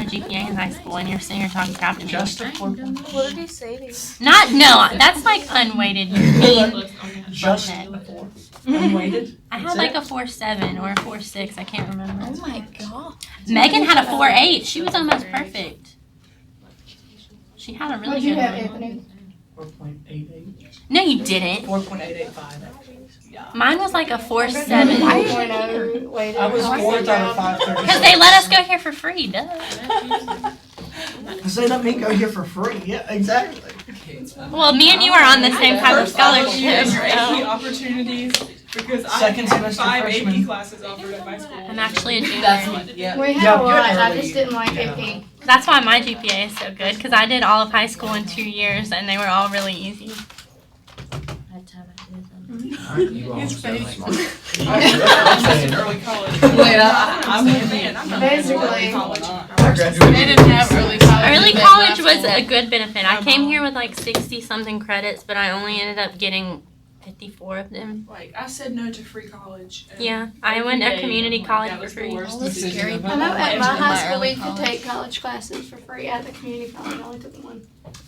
GPA in high school, and you're sitting here talking crap to me. Just a 4.8. What did he say to you? That's like unweighted. Just a 4. Unweighted? I had like a 4.7 or a 4.6. I can't remember. Oh my god. Megan had a 4.8. She was almost perfect. She had a really What'd you good have, one. Anthony? 4.88. No, you didn't. 4.885 actually. Yeah. Mine was like a 4.7. 4.0 weighted. I was 4th out of 530. Because they let us go here for free, duh. Because they let me go here for free. Yeah, exactly. Well, me and you are on the same type of scholarship. Your AP So. opportunities, because I Second had semester 5 freshman. AP classes offered at my school. I'm actually a junior. Yeah. We Yeah, had a you're lot, I early. just didn't like AP. That's why my GPA is so good, because I did all of high school in 2 years, and they were all really easy. His face. I'm Early college. Wait, I'm man. I'm not Basically. early college. They didn't have early college. Early in college that was school. a good benefit. I came here with like 60-something credits, but I only ended up getting 54 of them. Like, I said no to free college. and Yeah, I went to every day, community I'm like, college that for was the free. worst All this decision scary of I my know life. at my My high school early we could college. take college classes for free. At the community college, I only took one.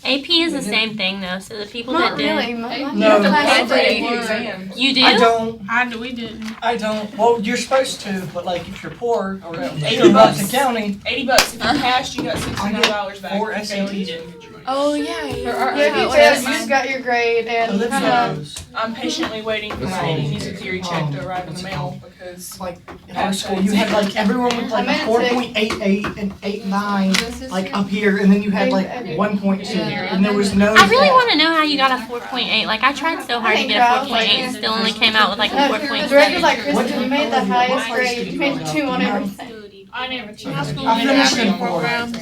AP is the same thing though, so the people Not that did. really. My No. You have to class pay for did. AP exams. You do? I don't. We didn't. I don't. Well, you're supposed to, but like if you're poor or $80 in Boston County, $80. If you passed, you got $69 back. 4 If you failed, you SATs. didn't get your money. Oh yeah. Yeah, if you yeah, failed, you just got your grade and Olivia knows. I'm patiently waiting for my 80 music theory check to arrive in the mail because Like in our school, you had like everyone with like a 4.88 and 8.9 like up here, and then you had like 1.2, and there was no. I really want to know how you got a 4.8. Like I tried so hard to get a 4.8 and still only came out with like a Because Reggie's 4.7. like, Kristen, you made the highest grade. You made 2 on everything. I never took my school. I finished didn't in have 4. programs.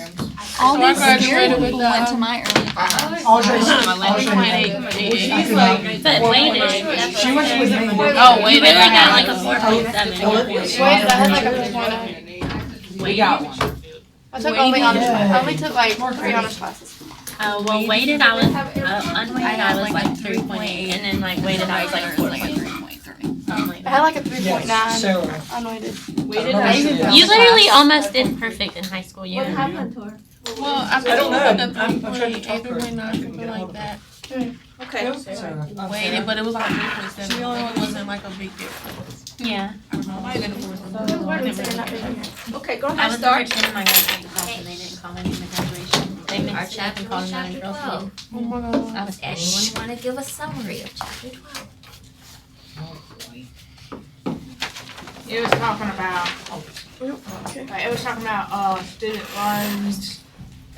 All So I these graduated scary with people went to my early college. Audrey's. She's like, But weighted. She went with me. oh We wait, really I got got like a 4.7. Olivia's. Weighted, I had like a 3.0. We got one. I took only honors. I only took like 3 honors classes. Well, weighted I was, unweighted I was like 3.8, and then like weighted I was like 4.3. I had like a 3.9 Yeah, Sarah. unweighted. You literally almost did perfect in high school. You. well, I don't know. think I'm trying to talk to her. 3.9, something like that. okay. Sarah. Weighted, but it was like 3.7. It wasn't like a big difference. Yeah. I don't know, it might have been a 4.7. Why did they not do that? Okay, go I ahead, was the start. first in my graduating class, and they didn't call me in the graduation. They mixed it up and called me in girls' school. Oh my god. I was Anyone want to give a summary of chapter 12? It was talking about, student loans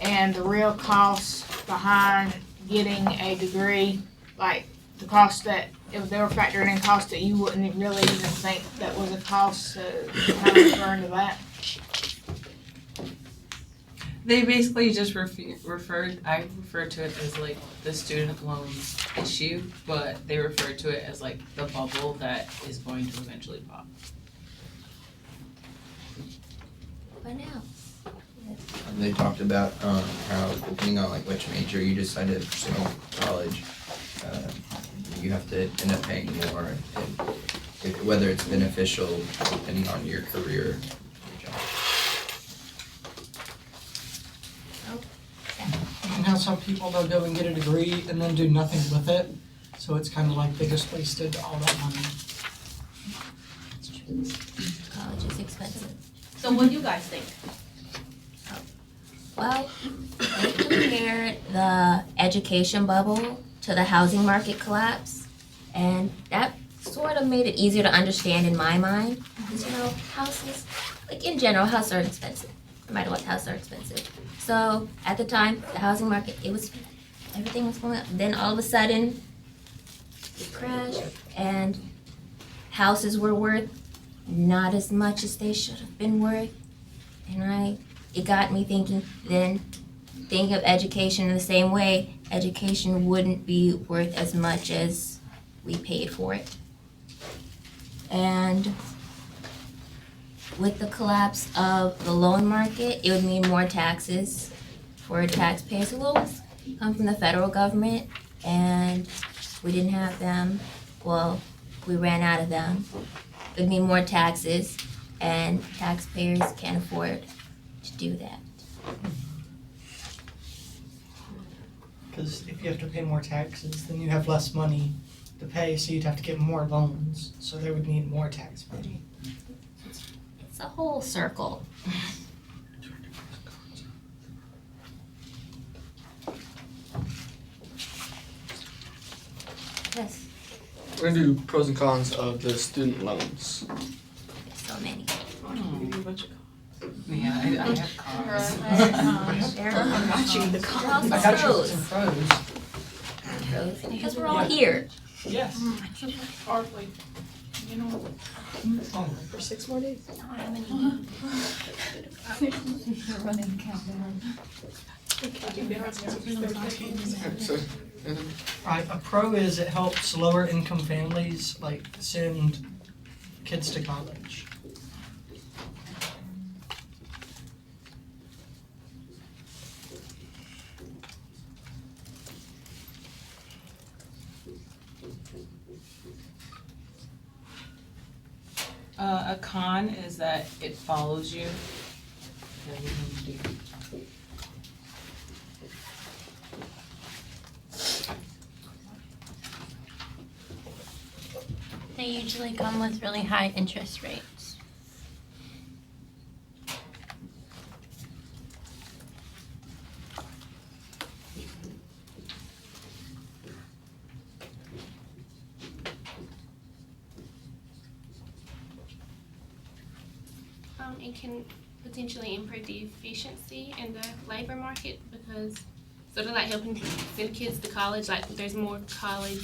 and the real costs behind getting a degree, like the cost that, if they were factoring in costs that you wouldn't really even think that was a cost, so kind of referring to that. They basically just I refer to it as like the student loans issue, but they refer to it as like the bubble that is going to eventually pop. What else? They talked about how depending on like which major you decide to pursue in college, you have to end up paying more, and whether it's beneficial depending on your career. And how some people they'll go and get a degree and then do nothing with it, so it's kind of like they just wasted all that money. It's true. College is expensive. So what do you guys think? Well, they compared the education bubble to the housing market collapse, and that sort of made it easier to understand in my mind. Because, houses, like in general, houses are expensive. No matter what, houses are expensive. So at the time, the housing market, everything was going up. Then all of a sudden, it crashed, and houses were worth not as much as they should have been worth. And it got me thinking of education in the same way. Education wouldn't be worth as much as we paid for it. And with the collapse of the loan market, it would mean more taxes for taxpayers who always come from the federal government, and we didn't have them. Well, we ran out of them. It would mean more taxes, and taxpayers can't afford to do that. Because if you have to pay more taxes, then you have less money to pay, so you'd have to get more loans. So they would need more tax money. It's a whole circle. Yes, We're gonna do pros and cons of the student loans. there's so many. Yeah, I have cars. I'm watching the cons. I got you some pros. Pros, because we're all here. Yes. Hardly, you know, Oh, for 6 more days. So, Right, a pro is it helps lower income families like send kids to college. A con is that it follows you. They usually come with really high interest rates. It can potentially improve the efficiency in the labor market because sort of like helping send kids to college, like there's more college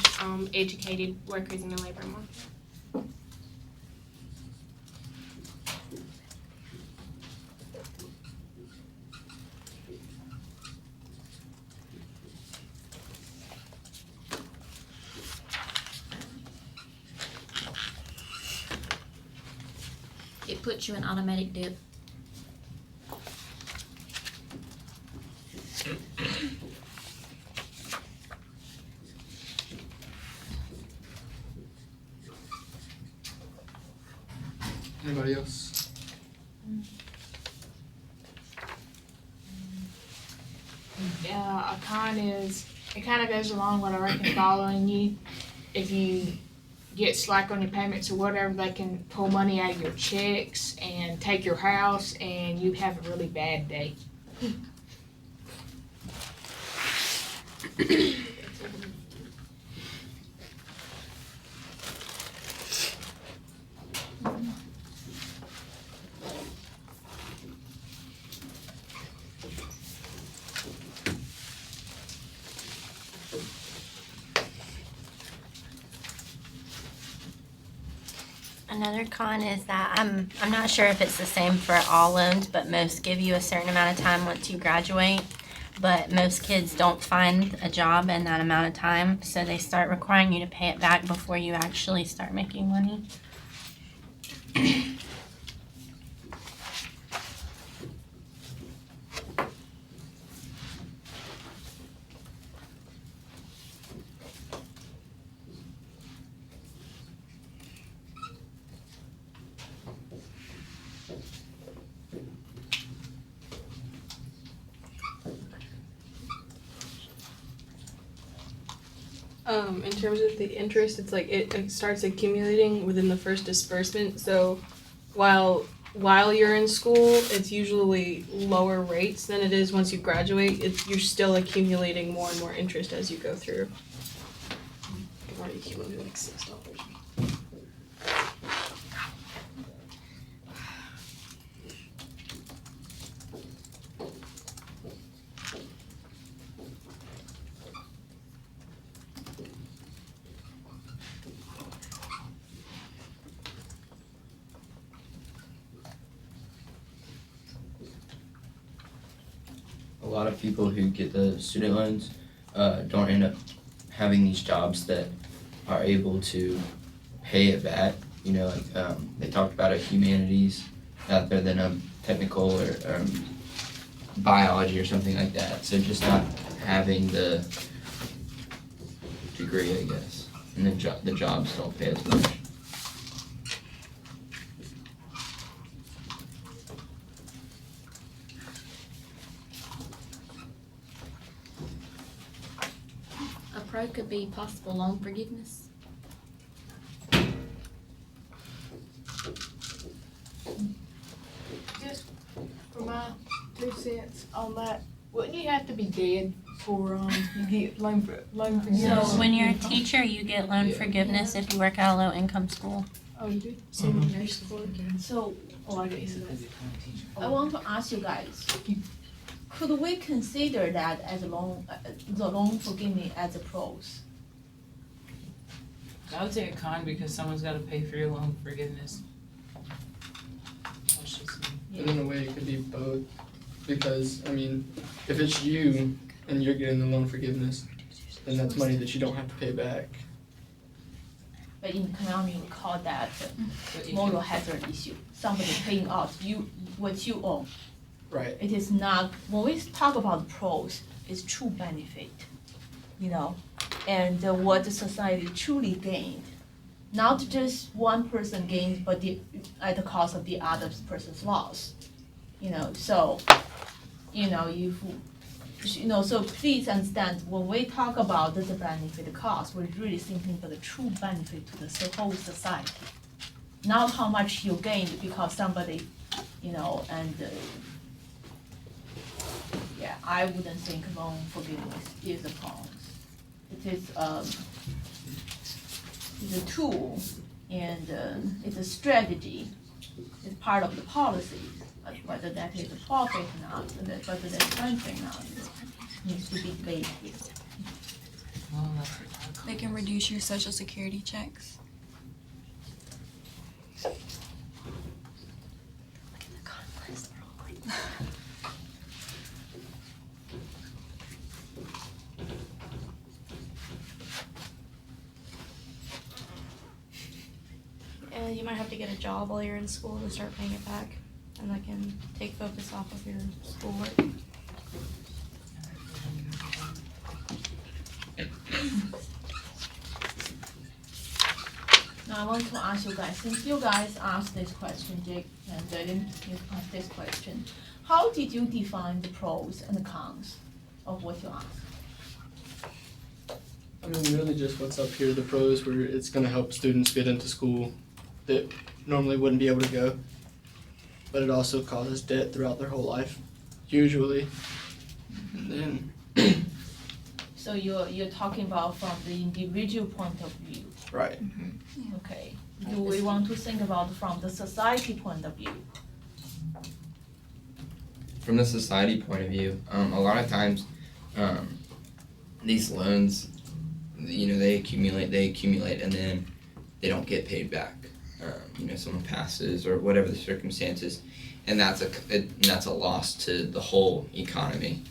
educated workers in the labor market. It puts you in automatic dip. anybody else? A con is, it kind of goes along with, I reckon, following you. If you get slack on your payments or whatever, they can pull money out of your checks and take your house and you have a really bad day. Another con is that I'm not sure if it's the same for all loans, but most give you a certain amount of time once you graduate. But most kids don't find a job in that amount of time, so they start requiring you to pay it back before you actually start making money. In terms of the interest, it's like it starts accumulating within the first disbursement. So while you're in school, it's usually lower rates than it is once you graduate. You're still accumulating more and more interest as you go through. I've already accumulated like $6. A lot of people who get the student loans don't end up having these jobs that are able to pay it back. You know, like they talked about it, humanities rather than a technical or biology or something like that. So just not having the degree, I guess, and then the jobs don't pay as much. pro could be possible loan forgiveness. Just for my 2 cents on that, wouldn't you have to be dead for you get loan forgiveness? So when you're a teacher, you get loan forgiveness if you work at a low income school. Oh, you do? So I guess I want to ask you guys, could we consider that as a the loan forgiveness as a pros? I would say a con because someone's gotta pay for your loan forgiveness. That's just me. And in a way, it could be both, because, I mean, if it's you and you're getting the loan forgiveness, then that's money that you don't have to pay back. But in economy, we call that But you moral hazard issue. Somebody paying out what you own. Right. It is not, when we talk about pros, it's true benefit, and what the society truly gained. Not just one person gains, but at the cost of the other person's loss. So please understand, when we talk about the benefit cost, we're really thinking for the true benefit to the whole society. Not how much you gained because somebody, I wouldn't think loan forgiveness is a problem. It is, it's a tool and it's a strategy. It's part of the policy. But whether that is a profit or not, whether that's benefit or not, needs to be debated. Well, that's a They can reduce your social security checks. You might have to get a job while you're in school to start paying it back, and that can take focus off of your schoolwork. Now I want to ask you guys, since you guys asked this question, Jake and Dylan, you asked this question, how did you define the pros and the cons of what you asked? I mean, really just what's up here, the pros, where it's gonna help students get into school that normally wouldn't be able to go. But it also causes debt throughout their whole life, usually. And then, So you're talking about from the individual point of view, right. okay? Do we want to think about from the society point of view? From the society point of view, a lot of times, these loans, they accumulate, and then they don't get paid back. Someone passes or whatever the circumstances, and that's a loss to the whole economy.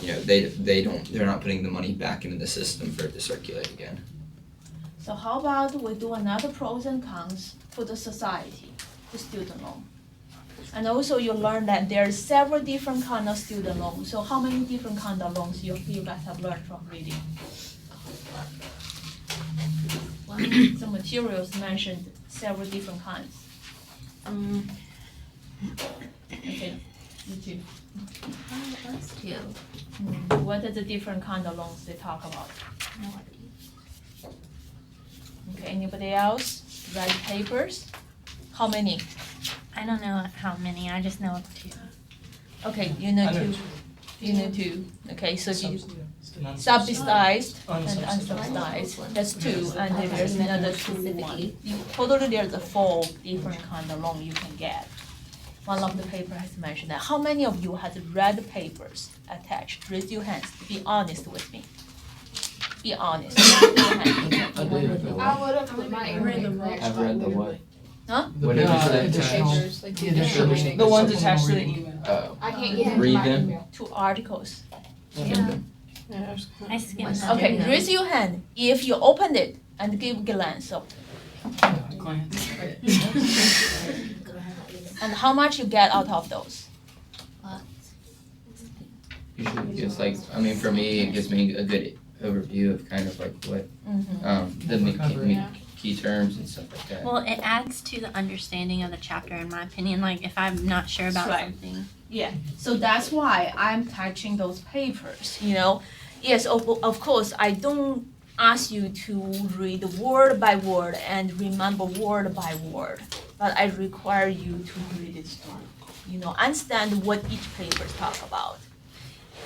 They're not putting the money back into the system for it to circulate again. So how about we do another pros and cons for the society, the student loan? And also you learn that there are several different kind of student loans. So how many different kind of loans you guys have learned from reading? The materials mentioned several different kinds. Okay, you too. Us too. What are the different kind of loans they talk about? No idea. Okay, anybody else? Write papers? How many? I don't know how many, I just know of two. Okay, you know two. You know two. Okay, so you subsidized and unsubsidized. That's two, and then there's another two one. Totally, there's a 4 different kind of loan you can get. One of the paper has mentioned that. How many of you has read the papers attached? Raise your hands. Be honest with me. Be honest. Raise your hand. I would have put my I've read the what? Huh? What did you say? The ones attached to the email. Oh. I can't get Read my them. email. 2 articles. Yeah, I skimmed that. Okay, raise your hand if you opened it and give a glance. So, and how much you get out of those? Usually just for me, it gives me a good overview of kind of like what, the key terms and stuff like that. Well, it adds to the understanding of the chapter, in my opinion, like if I'm not sure about Right. something. Yeah, so that's why I'm touching those papers, Yes, of course, I don't ask you to read word by word and remember word by word, but I require you to read it through. You know, understand what each paper talk about.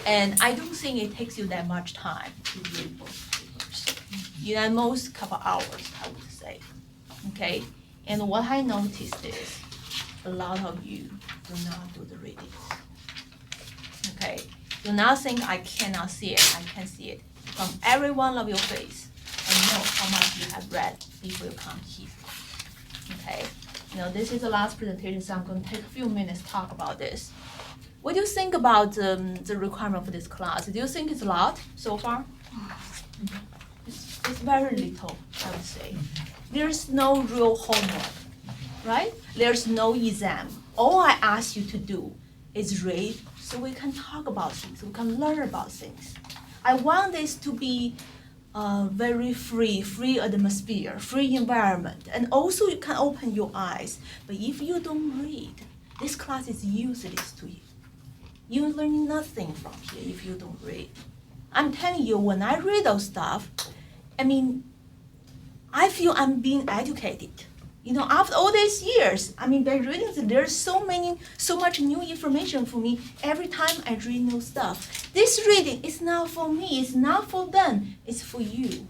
And I don't think it takes you that much time to read both papers. You know, at most couple hours, I would say. Okay? And what I noticed is a lot of you do not do the reading. Okay? Do not think I cannot see it. I can see it from every one of your face. I know how much you have read before you come here. Okay? You know, this is the last presentation, so I'm going to take a few minutes to talk about this. What do you think about the requirement for this class? Do you think it's a lot so far? It's very little, I would say. There's no real homework, right? There's no exam. All I ask you to do is read so we can talk about things, we can learn about things. I want this to be very free atmosphere, free environment, and also you can open your eyes. But if you don't read, this class is useless to you. You learn nothing from here if you don't read. I'm telling you, when I read those stuff, I mean, I feel I'm being educated. You know, after all these years, I mean, by reading, there's so much new information for me every time I read new stuff. This reading is not for me, it's not for them, it's for you.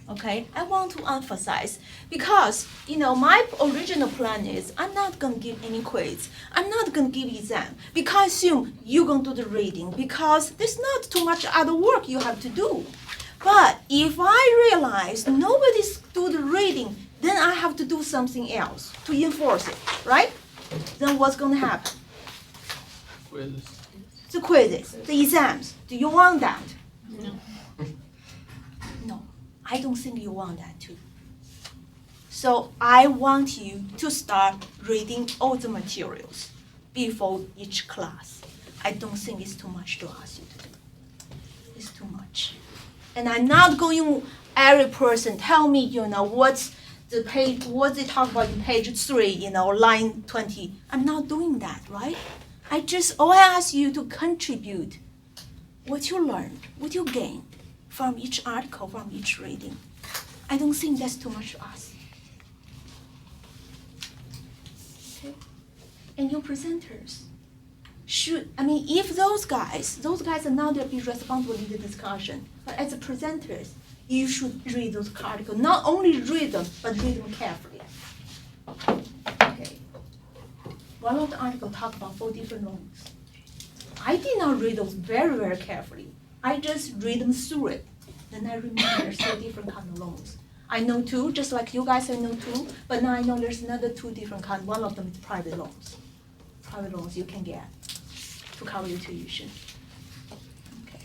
Okay, I want to emphasize because, you know, my original plan is I'm not going to give any quiz. I'm not going to give exam because I assume you're going to do the reading because there's not too much other work you have to do. But if I realize nobody's do the reading, then I have to do something else to enforce it, right? Then what's going to happen? Quizzes. The quizzes, the exams. Do you want that? No. No, I don't think you want that too. So I want you to start reading all the materials before each class. I don't think it's too much to ask you to do. It's too much. And I'm not going every person tell me, you know, what's the page, what they talk about in page 3, you know, line 20. I'm not doing that, right? All I ask you to contribute what you learned, what you gained from each article, from each reading. I don't think that's too much to ask. Okay? And your presenters if those guys are not going to be responsible in the discussion, but as a presenters, you should read those articles. Not only read them, but read them carefully. Okay. One of the articles talked about 4 different loans. I did not read those very, very carefully. I just read them through it. Then I remember there's 4 different kinds of loans. I know 2, just like you guys I know 2, but now I know there's another 2 different kinds. One of them is private loans. Private loans you can get to cover your tuition. Okay.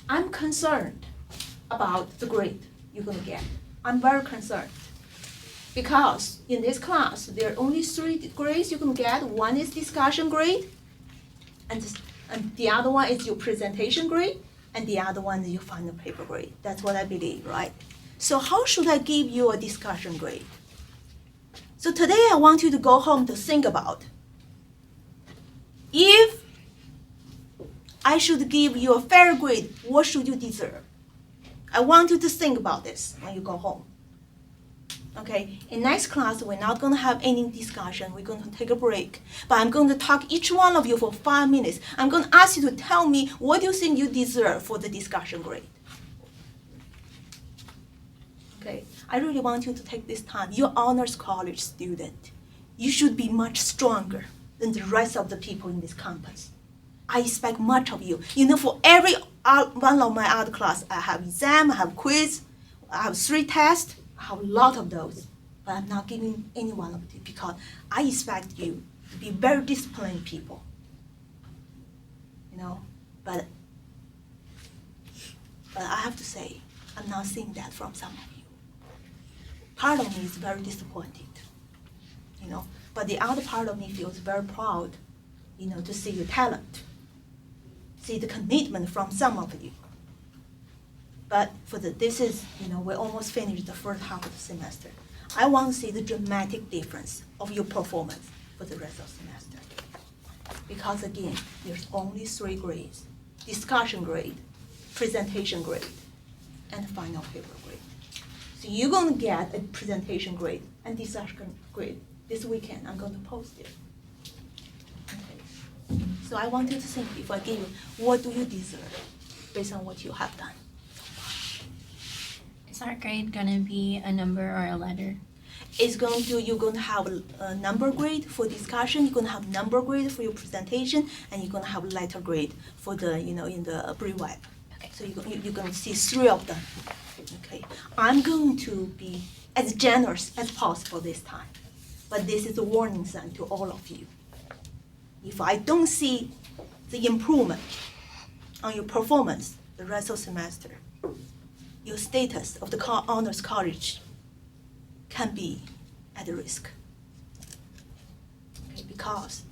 I'm concerned about the grade you're going to get. I'm very concerned. Because in this class, there are only 3 grades you can get. One is discussion grade, and the other one is your presentation grade, and the other one is your final paper grade. That's what I believe, right? So how should I give you a discussion grade? So today I want you to go home to think about, if I should give you a fair grade, what should you deserve? I want you to think about this when you go home. Okay, in next class, we're not going to have any discussion. We're going to take a break. But I'm going to talk each one of you for 5 minutes. I'm going to ask you to tell me what you think you deserve for the discussion grade. Okay, I really want you to take this time. You're honors college student. You should be much stronger than the rest of the people in this campus. I expect much of you. You know, for every one of my other class, I have exam, I have quiz, I have 3 tests. I have a lot of those, but I'm not giving any one of them because I expect you to be very disciplined people. You know, but I have to say, I'm not seeing that from some of you. Part of me is very disappointed, you know, but the other part of me feels very proud, you know, to see your talent, see the commitment from some of you. But this is, you know, we're almost finished the first half of the semester. I want to see the dramatic difference of your performance for the rest of the semester. Because again, there's only 3 grades discussion grade, presentation grade, and final paper grade. So you're gonna get a presentation grade and discussion grade this weekend. I'm gonna post it. Okay. So I want you to think before I give you, what do you deserve based on what you have done? Is our grade gonna be a number or a letter? You're going to have a number grade for discussion, you're going to have number grade for your presentation, and you're going to have letter grade for the, in the pre-web. Okay. So you're going to see 3 of them. Okay. I'm going to be as generous as possible this time, but this is a warning sign to all of you. If I don't see the improvement on your performance the rest of the semester, your status of the honors college can be at risk. Okay, because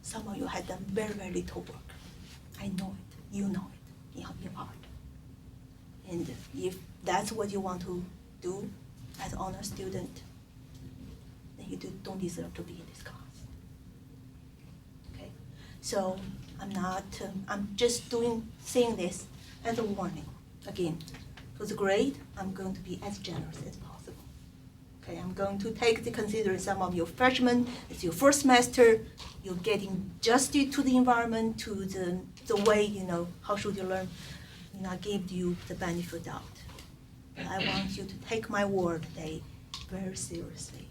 some of you have done very, very little work. I know it, you know it, in your heart. And if that's what you want to do as an honor student, then you don't deserve to be in this class. Okay, so I'm just saying this as a warning. Again, for the grade, I'm going to be as generous as possible. Okay, I'm going to take into consideration some of your freshmen, it's your first semester, you're getting adjusted to the environment, to the way, how should you learn. I gave you the benefit of doubt. But I want you to take my word today very seriously.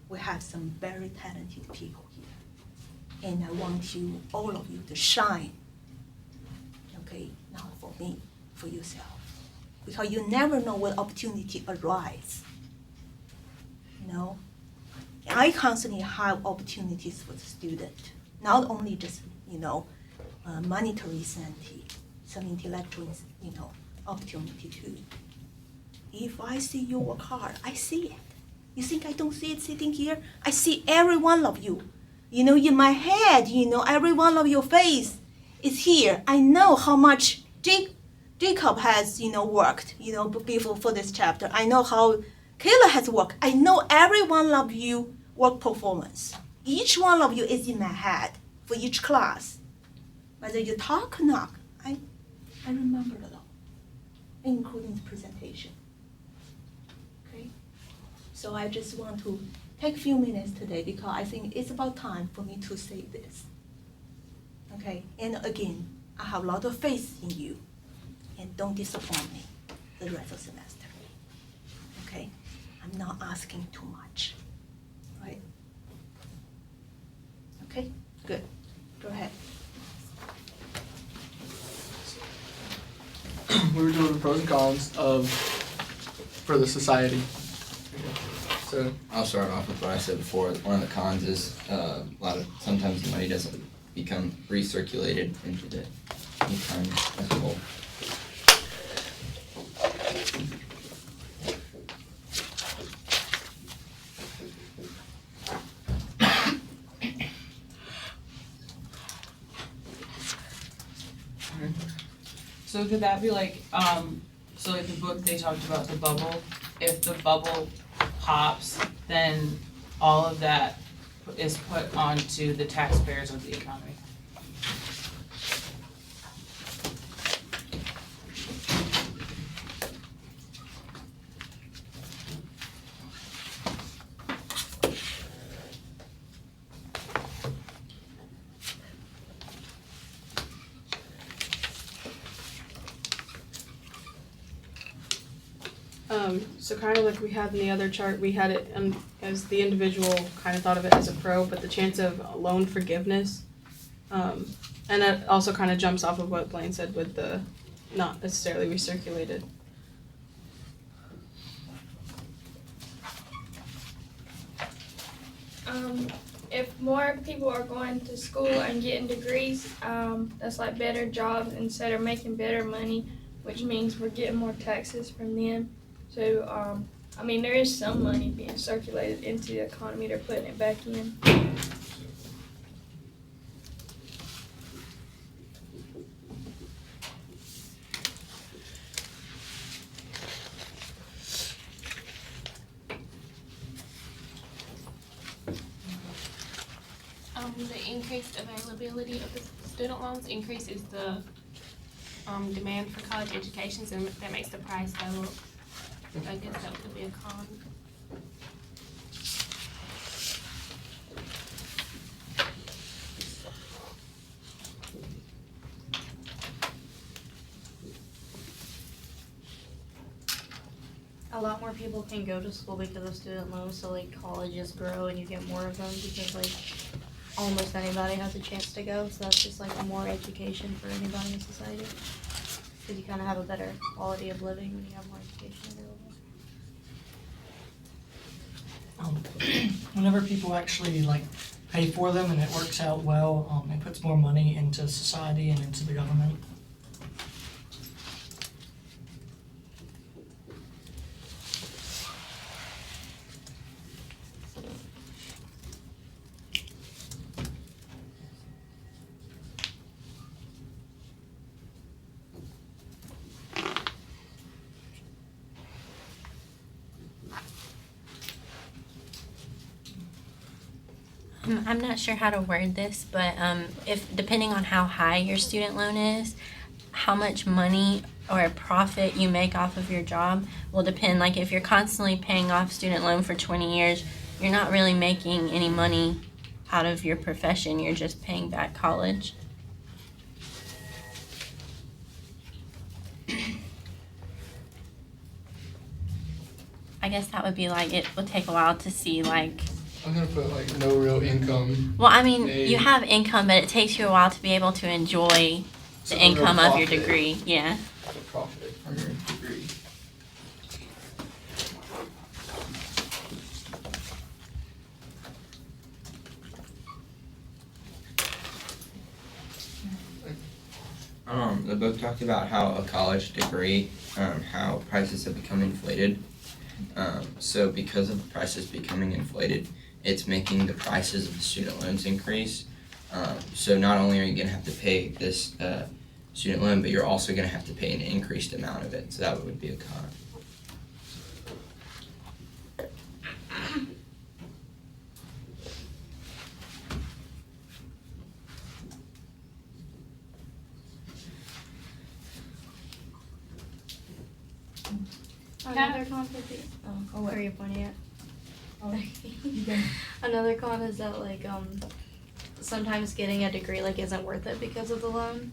We have some very talented people here. And I want all of you to shine. Okay, not for me, for yourself. Because you never know what opportunity arises. I constantly have opportunities for the student, not only just, monetary insanity, some intellectual, opportunity too. If I see you work hard, I see it. You think I don't see it sitting here? I see every one of you. In my head, every one of your face is here. I know how much Jacob has, worked, before for this chapter. I know how Kayla has worked. I know every one of you work performance. Each one of you is in my head for each class. Whether you talk or not, I remember it all, including the presentation. Okay? So I just want to take a few minutes today because I think it's about time for me to say this. Okay? And again, I have a lot of faith in you. And don't disappoint me the rest of the semester. Okay? I'm not asking too much. Right? Okay? Good. Go ahead. We were doing the pros and cons for the society. So I'll start off with what I said before. One of the cons is sometimes the money doesn't become recirculated into the time as a whole. So could that be so like the book they talked about the bubble, if the bubble pops, then all of that is put onto the taxpayers of the economy. So kind of like we had in the other chart, we had it as the individual kind of thought of it as a pro, but the chance of loan forgiveness. And that also kind of jumps off of what Blaine said with the not necessarily recirculated. If more people are going to school and getting degrees, that's like better jobs instead of making better money, which means we're getting more taxes from them. So, there is some money being circulated into the economy. They're putting it back in. The increased availability of the student loans increases the demand for college education, and that makes the price go up. I guess that would be a con. A lot more people can go to school because of student loans, so like colleges grow and you get more of them because like almost anybody has a chance to go, so that's just like more education for anybody in society. Cause you kinda have a better quality of living when you have more education available. Whenever people actually like pay for them and it works out well, it puts more money into society and into the government. I'm not sure how to word this, but if depending on how high your student loan is, how much money or profit you make off of your job will depend. Like if you're constantly paying off student loan for 20 years, you're not really making any money out of your profession. You're just paying back college. I guess that would be like, it would take a while to see like. I'm gonna put like no real income. Well, I mean, made. you have income, but it takes you a while to be able to enjoy So the no real income of your profit. degree. Yeah. The profit from your degree. The book talked about how a college degree, how prices have become inflated. So because of the prices becoming inflated, it's making the prices of the student loans increase. So not only are you gonna have to pay this student loan, but you're also gonna have to pay an increased amount of it. So that would be a con. Another con would be, where are you pointing at? Another con is that like sometimes getting a degree like isn't worth it because of the loan.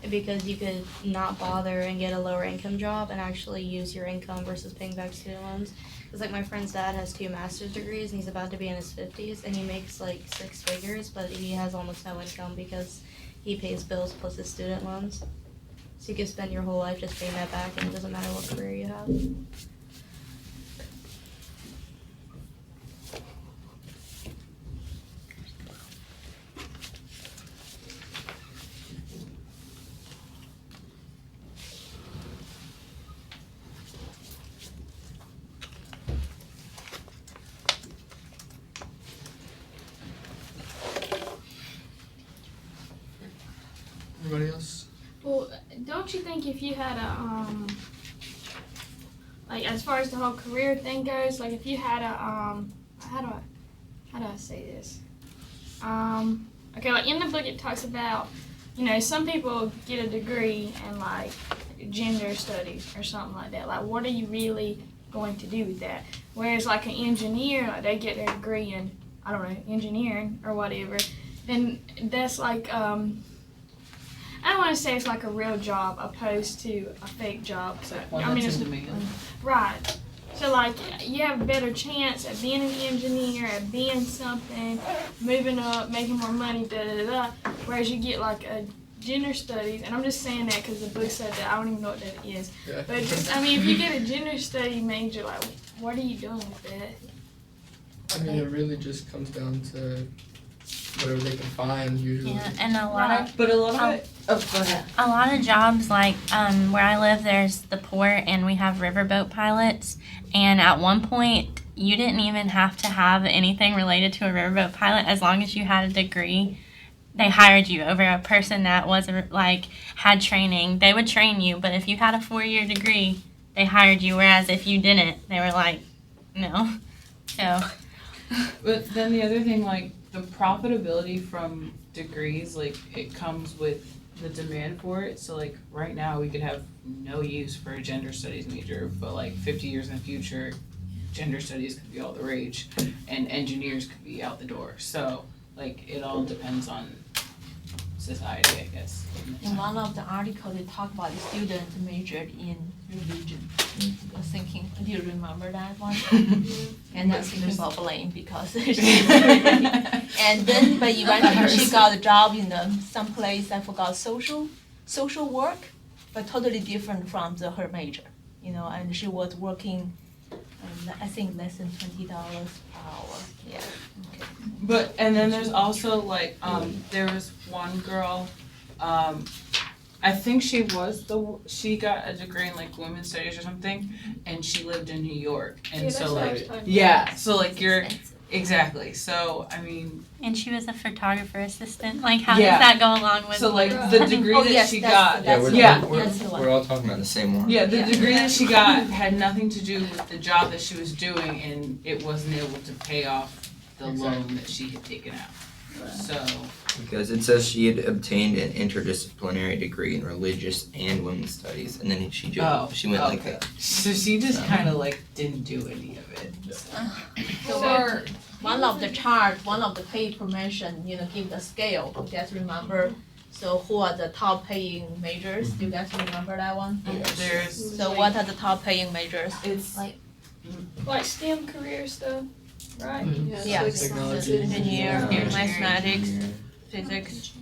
Because you could not bother and get a lower income job and actually use your income versus paying back student loans. Cause like my friend's dad has 2 master's degrees and he's about to be in his 50s and he makes like 6 figures, but he has almost no income because he pays bills plus his student loans. So you can spend your whole life just paying that back and it doesn't matter what career you have. Anybody else? Well, don't you think if you had a like as far as the whole career thing goes, like if you had a how do I say this? Okay, like in the book it talks about, you know, some people get a degree in like gender studies or something like that. Like what are you really going to do with that? Whereas like an engineer, like they get their degree in, I don't know, engineering or whatever, then that's like I don't want to say it's like a real job opposed to a fake job. So I mean, it's right. So like you have a better chance at being an engineer, at being something, moving up, making more money, da da da. Whereas you get like a gender studies, and I'm just saying that because the book said that. I don't even know what that is. Yeah. But just, I mean, if you get a gender study major, like what are you doing with that? I mean, it really just comes down to whatever they can find usually. Yeah, and a lot of But a lot of it. Oh, go ahead. a lot of jobs like where I live, there's the port and we have riverboat pilots. And at one point, you didn't even have to have anything related to a riverboat pilot as long as you had a degree. They hired you over a person that wasn't like had training. They would train you, but if you had a 4-year degree, they hired you. Whereas if you didn't, they were like, no. So. But then the other thing, like, the profitability from degrees, like it comes with the demand for it. So like right now we could have no use for a gender studies major, but like 50 years in the future, gender studies could be all the rage and engineers could be out the door. So like it all depends on society, I guess. In one of the articles, they talk about the student majored in religion. I was thinking, do you remember that one? And I was thinking about Blaine because and then but eventually she got a job in some place, I forgot, social work, but totally different from her major, and she was working I think less than $20 per hour. Yeah. Okay. But and then there's also like there was one girl, I think she got a degree in like women's studies or something, and she lived in New York, and so like so like you're exactly. So I mean. And she was a photographer assistant. Like, how Yeah. does that go along with? So like the degree that she got. We're all talking about the same one. Yeah, the degree that she got had nothing to do with the job that she was doing, and it wasn't able to pay off the loan that she had taken out. So. Because it says she had obtained an interdisciplinary degree in religious and women's studies, and then she went like that. So she just kind of like didn't do any of it. So one of the chart, one of the paper mentioned, give the scale. You guys remember? So who are the top paying majors? Do you guys remember that one? There's. So what are the top paying majors? It's Like STEM career stuff, right? Yeah. Technology. Engineer, mathematics, physics,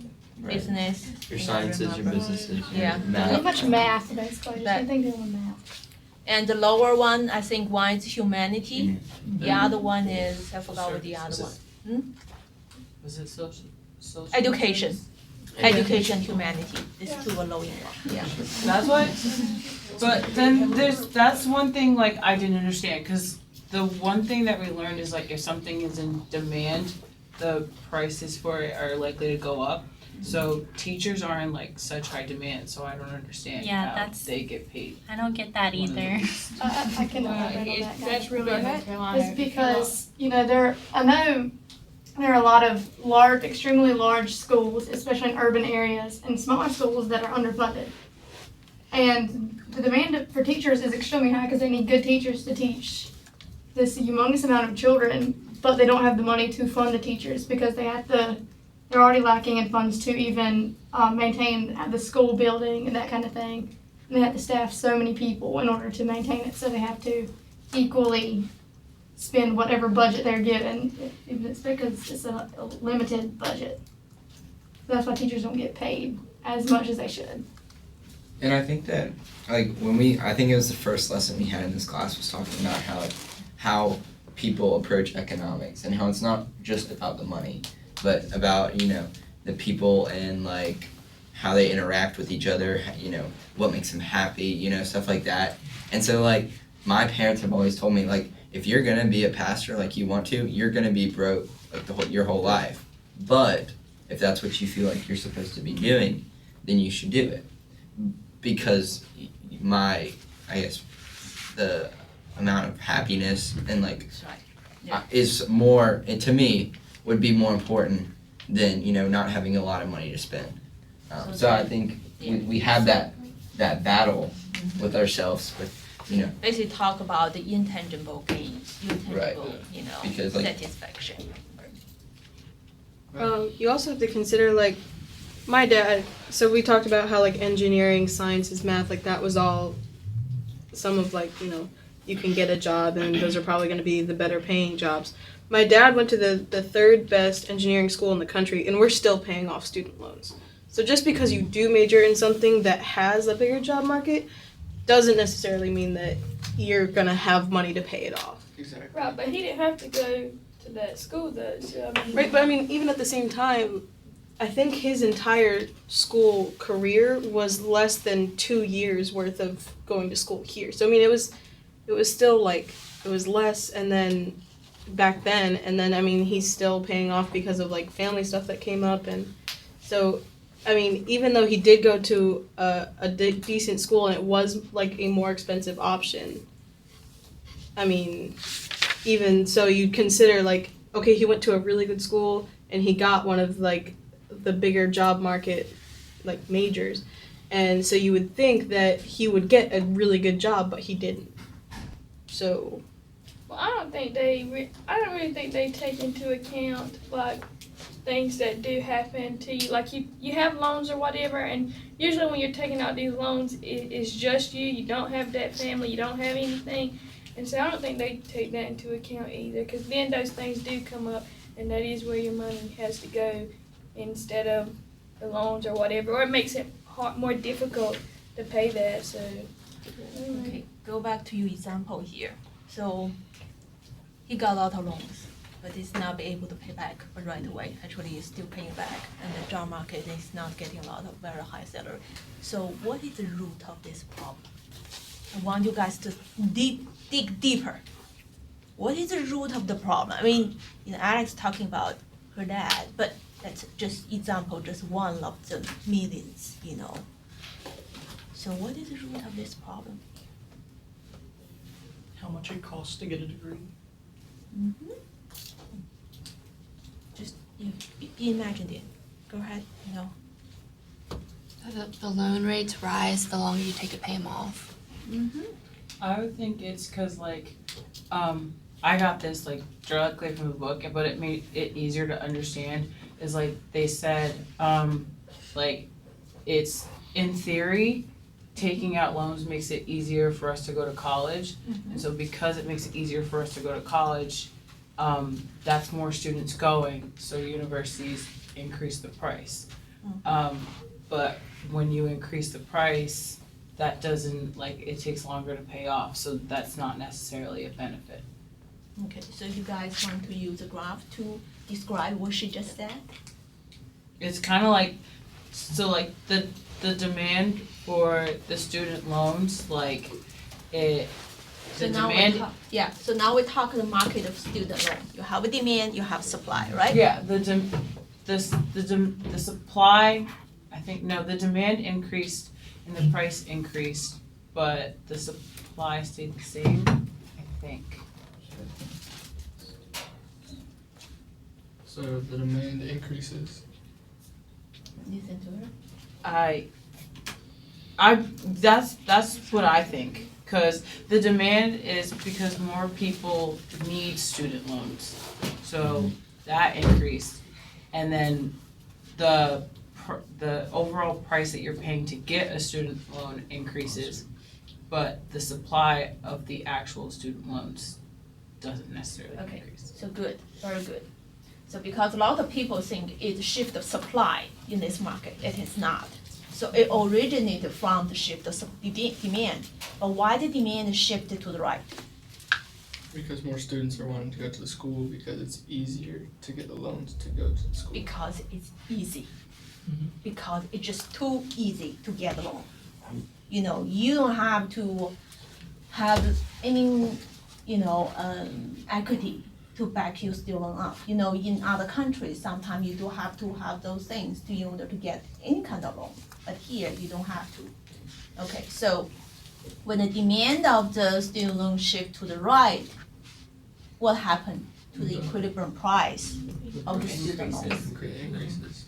business. Your sciences, your businesses, your Yeah. math. Not much math, basically. Just anything doing with math. And the lower one, I think one is humanity. The other one is, I forgot what the other one. Was it social? Education. Education, humanity. These two are low income. Yeah. That's why. But then that's one thing like I didn't understand, because the one thing that we learned is like if something is in demand, the prices for it are likely to go up. So teachers are in like such high demand, so I don't understand how they get paid. I don't get that either. I can elaborate on that. That's really North Carolina. It's because, I know there are a lot of extremely large schools, especially in urban areas, and smaller schools that are underfunded. And the demand for teachers is extremely high because they need good teachers to teach this humongous amount of children, but they don't have the money to fund the teachers because they're already lacking in funds to even maintain the school building and that kind of thing. And they have to staff so many people in order to maintain it, so they have to equally spend whatever budget they're given. It's because it's a limited budget. That's why teachers don't get paid as much as they should. And I think that, like, I think it was the first lesson we had in this class was talking about how people approach economics and how it's not just about the money, but about, the people and, like, how they interact with each other, what makes them happy, stuff like that. And so, like, my parents have always told me, like, if you're gonna be a pastor like you want to, you're gonna be broke like your whole life. But if that's what you feel like you're supposed to be doing, then you should do it. Because the amount of happiness and like is more, and to me, would be more important than, not having a lot of money to spend. So I think we have that battle with ourselves, with, Basically talk about the intangible gains, intangible, because, like, satisfaction. You also have to consider, like, my dad, so we talked about how, like, engineering, sciences, math, like, that was all some of, like, you can get a job and those are probably going to be the better paying jobs. My dad went to the third best engineering school in the country, and we're still paying off student loans. So just because you do major in something that has a bigger job market doesn't necessarily mean that you're going to have money to pay it off. Exactly. Right, but he didn't have to go to that school though, so I mean. Right, but I mean, even at the same time, I think his entire school career was less than 2 years worth of going to school here. So I mean, it was still like, it was less, and then back then, and then I mean, he's still paying off because of like family stuff that came up, and so I mean, even though he did go to a decent school and it was like a more expensive option, I mean, even so, you'd consider like, okay, he went to a really good school, and he got one of like the bigger job market like majors, and so you would think that he would get a really good job, but he didn't. So Well, I don't really think they take into account like things that do happen to you. Like you have loans or whatever, and usually when you're taking out these loans, it's just you. You don't have that family. You don't have anything, and so I don't think they take that into account either. Because then those things do come up, and that is where your money has to go instead of the loans or whatever, or it makes it more difficult to pay that. So. Okay, go back to your example here. So he got a lot of loans, but he's not be able to pay back right away. Actually, he's still paying back, and the job market is not getting a lot of very high salary. So what is the root of this problem? I want you guys to dig deeper. What is the root of the problem? I mean, Alex talking about her dad, but that's just example, just one of the millions, So what is the root of this problem? How much it costs to get a degree. Mm-hmm. Just imagine it. Go ahead, The loan rates rise the longer you take to pay them off. Mm-hmm. I would think it's because I got this directly from the book, but it made it easier to understand. Is they said it's in theory, taking out loans makes it easier for us to go to college, and so because it makes it easier for us to go to college, that's more students going. So universities increase the price, but when you increase the price, that doesn't it takes longer to pay off. So that's not necessarily a benefit. Okay, so you guys want to use a graph to describe what she just said? It's kind of the demand for the student loans, So now we talk the market of student loan. You have a demand, you have supply, right? Yeah, the supply, the demand increased and the price increased, but the supply stayed the same, I think. So the demand increases. Listen to her. That's what I think, because the demand is because more people need student loans, so that increased, and then the overall price that you're paying to get a student loan increases, but the supply of the actual student loans doesn't necessarily increase. So good, very good. So because a lot of people think it's a shift of supply in this market, it is not. So it originated from the shift of demand. But why the demand shifted to the right? Because more students are wanting to go to the school because it's easier to get the loans to go to the school. Because it's easy. Because it's just too easy to get a loan. You don't have to have any, equity to back your student up. In other countries, sometimes you do have to have those things in order to get any kind of loan. But here, you don't have to. Okay, so when the demand of the student loan shift to the right, what happened to the equilibrium price of the student loan? Increases.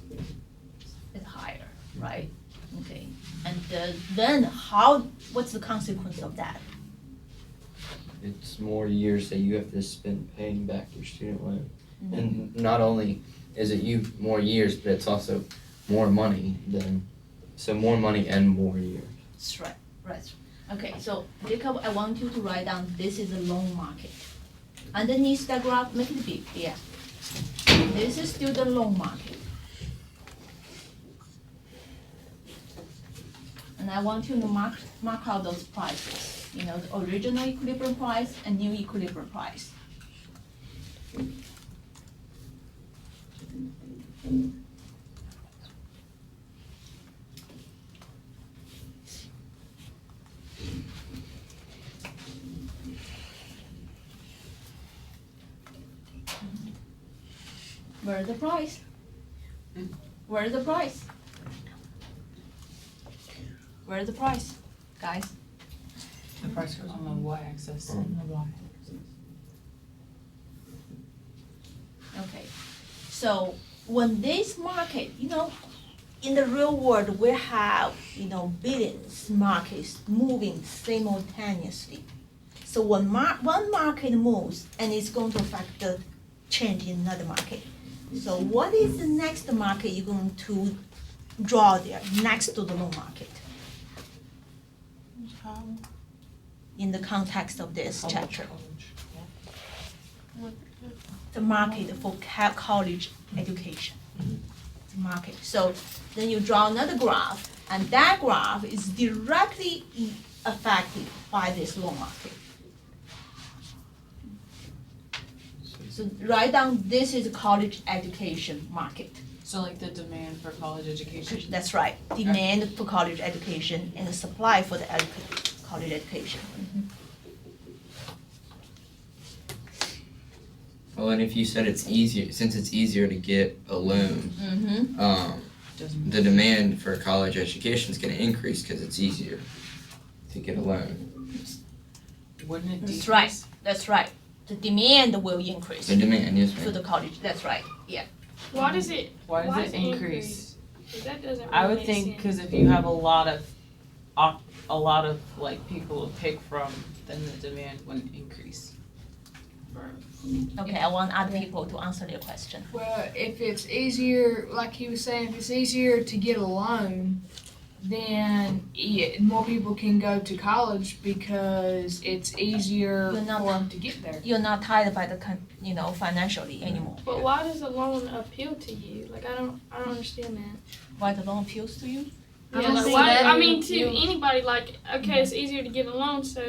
It's higher, right? Okay, and then what's the consequence of that? It's more years that you have to spend paying back your student loan. And not only is it more years, but it's also more money so more money and more years. That's right. Okay, so Jacob, I want you to write down this is a loan market. Underneath the graph, make it big, yeah. This is student loan market. And I want you to mark out those prices. The original equilibrium price and new equilibrium price. Where's the price? Where's the price? Where's the price, guys? The price goes on the y-axis. Okay, so when this market, in the real world, we have, billions markets moving simultaneously. So when one market moves, and it's going to affect the change in another market. So what is the next market you're going to draw there next to the loan market? In the context of this chapter. The market for college education. The market. So then you draw another graph, and that graph is directly affected by this loan market. So write down, this is college education market. So like the demand for college education? That's right, demand for college education and the supply for the college education. Well, and if you said it's easier, since it's easier to get a loan, the demand for college education is going to increase because it's easier to get a loan. Wouldn't it decrease? That's right. The demand will increase. The demand, yes, For the college, that's right, yeah. Why does it increase? 'Cause that doesn't I really would make think sense. because if you have a lot of like people to pick from, then the demand wouldn't increase. Okay, I want other people to answer their question. Well, if it's easier, like he was saying, if it's easier to get a loan, then more people can go to college because it's easier for them to get there. You're not tied by the financially anymore. But why does the loan appeal to you? Like I don't understand that. Why the loan appeals to you? Yeah, like, why, I mean, to anybody, like, okay, it's easier to get a loan, so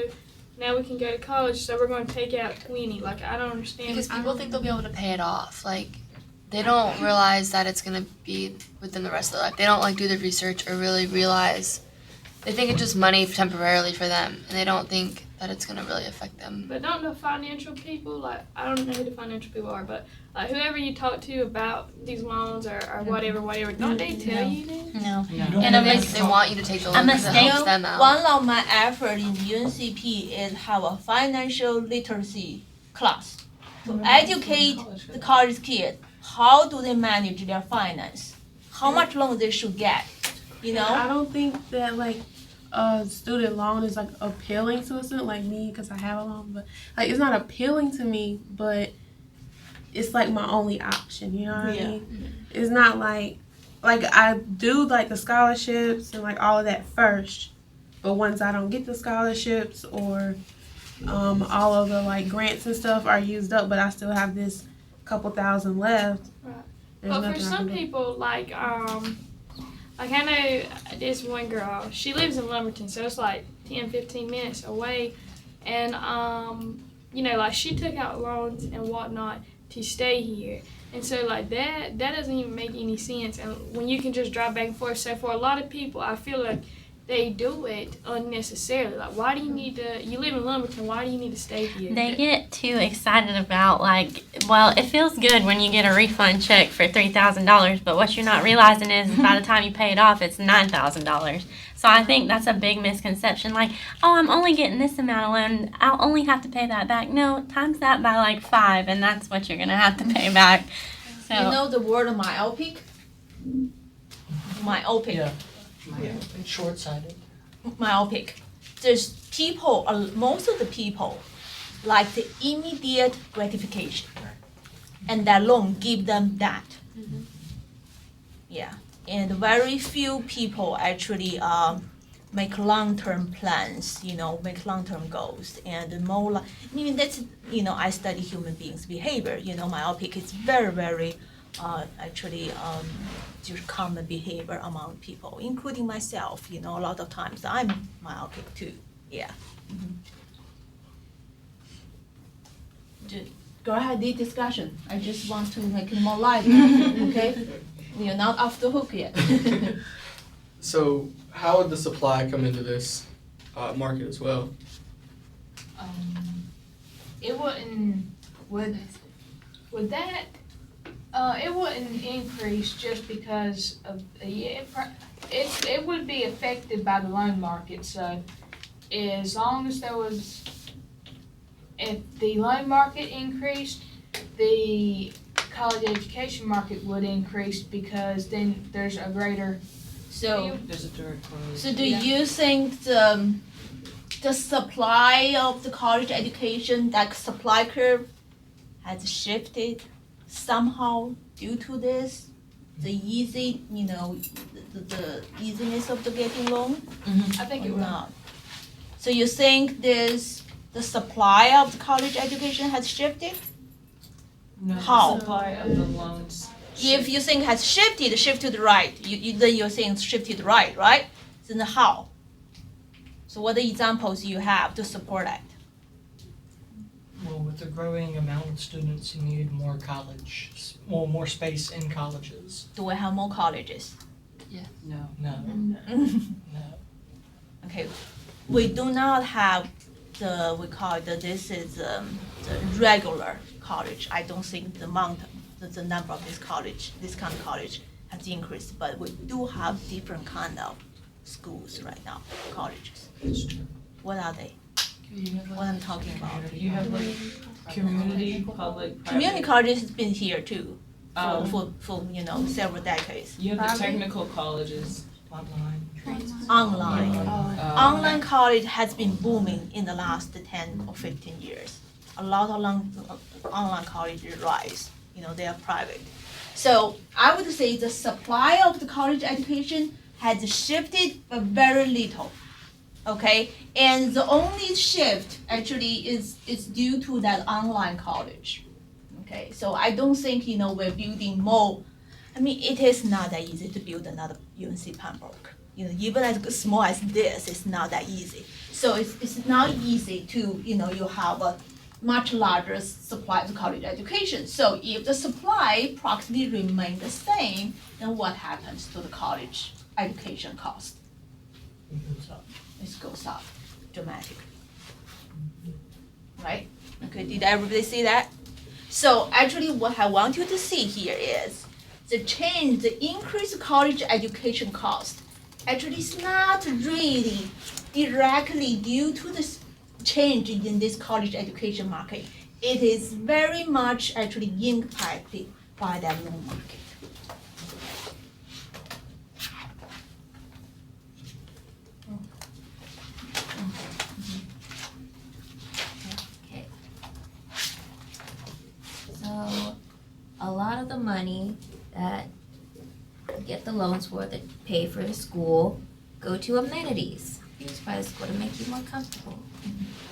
now we can go to college, so we're going to take out 20. Like, I don't understand. Because people think they'll be able to pay it off. Like, they don't realize that it's going to be within the rest of their life. They don't, like, do the research or really realize. They think it's just money temporarily for them, and they don't think that it's going to really affect them. But don't the financial people, like, I don't know who the financial people are, but whoever you talk to about these loans or whatever, don't they tell you this? No. And they want you to take the loan because it helps them out. One of my effort in UNCP is have a financial literacy class to educate the college kids. How do they manage their finance? How much loan they should get? I don't think that student loan is appealing to a student like me because I have a loan, but it's not appealing to me, but it's my only option, you know what I mean? It's not like I do the scholarships and all of that first, but once I don't get the scholarships or all of the grants and stuff are used up, but I still have this couple thousand left. Right. There's But for nothing I some can do. people, I know this one girl, she lives in Lumberton, so it's 10, 15 minutes away. And, she took out loans and whatnot to stay here. And so, that doesn't even make any sense. And when you can just drive back and forth. So, for a lot of people, I feel like they do it unnecessarily. Why do you need to, you live in Lumberton, why do you need to stay here? They get too excited about it feels good when you get a refund check for $3,000, but what you're not realizing is by the time you pay it off, it's $9,000. So I think that's a big misconception. I'm only getting this amount of loan, I'll only have to pay that back. No, times that by 5, and that's what you're gonna have to pay back. So You know the word myopic? Myopic. Yeah, short-sighted. Myopic. There's people, most of the people like the immediate gratification, and that loan give them that. Yeah, and very few people actually make long-term plans, make long-term goals, and more that's, I study human beings' behavior, myopic is very, very just common behavior among people, including myself. A lot of times I'm myopic too. Yeah. Go ahead, the discussion. I just want to make it more lively. Okay, you're not off the hook yet. So how would the supply come into this market as well? It wouldn't with that. It wouldn't increase just because of it would be affected by the loan market. So as long as if the loan market increased, the college education market would increase because then there's a greater. So, There's a direct correlation. so do you think the supply of the college education, that supply curve, has shifted somehow due to this? The easy, the easiness of the getting loan? I think Or it will. not? So you think the supply of the college education has shifted? No, How? the supply of the loans. If you think has shifted right, then you're saying shifted right? Then how? So what examples you have to support that? Well, with the growing amount of students, you need more more space in colleges. Do we have more colleges? No. No, No. no. Okay, we do not have this is the regular college. I don't think the number of this kind of college has increased, but we do have different kind of schools right now, colleges. What are they? What I'm talking about? You have like community, public, private. Community colleges has been here too, Um, for several decades. You have the technical colleges. Online. Um, Online college has been booming in the last 10 or 15 years. A lot of online colleges rise, they are private. So I would say the supply of the college education has shifted, but very little. Okay, and the only shift actually is due to that online college. Okay, so I don't think we're building more. I mean, it is not that easy to build another UNC Pembroke. Even as small as this, it's not that easy. So it's not easy to you have a much larger supply of college education. So if the supply approximately remain the same, then what happens to the college education cost? It goes up dramatically. Right? Okay, did everybody see that? So actually what I want you to see here is the increased college education cost actually is not really directly due to the change in this college education market. It is very much actually impacted by that loan market. Okay. So, a lot of the money that you get the loans for that pay for the school go to amenities used by the school to make you more comfortable.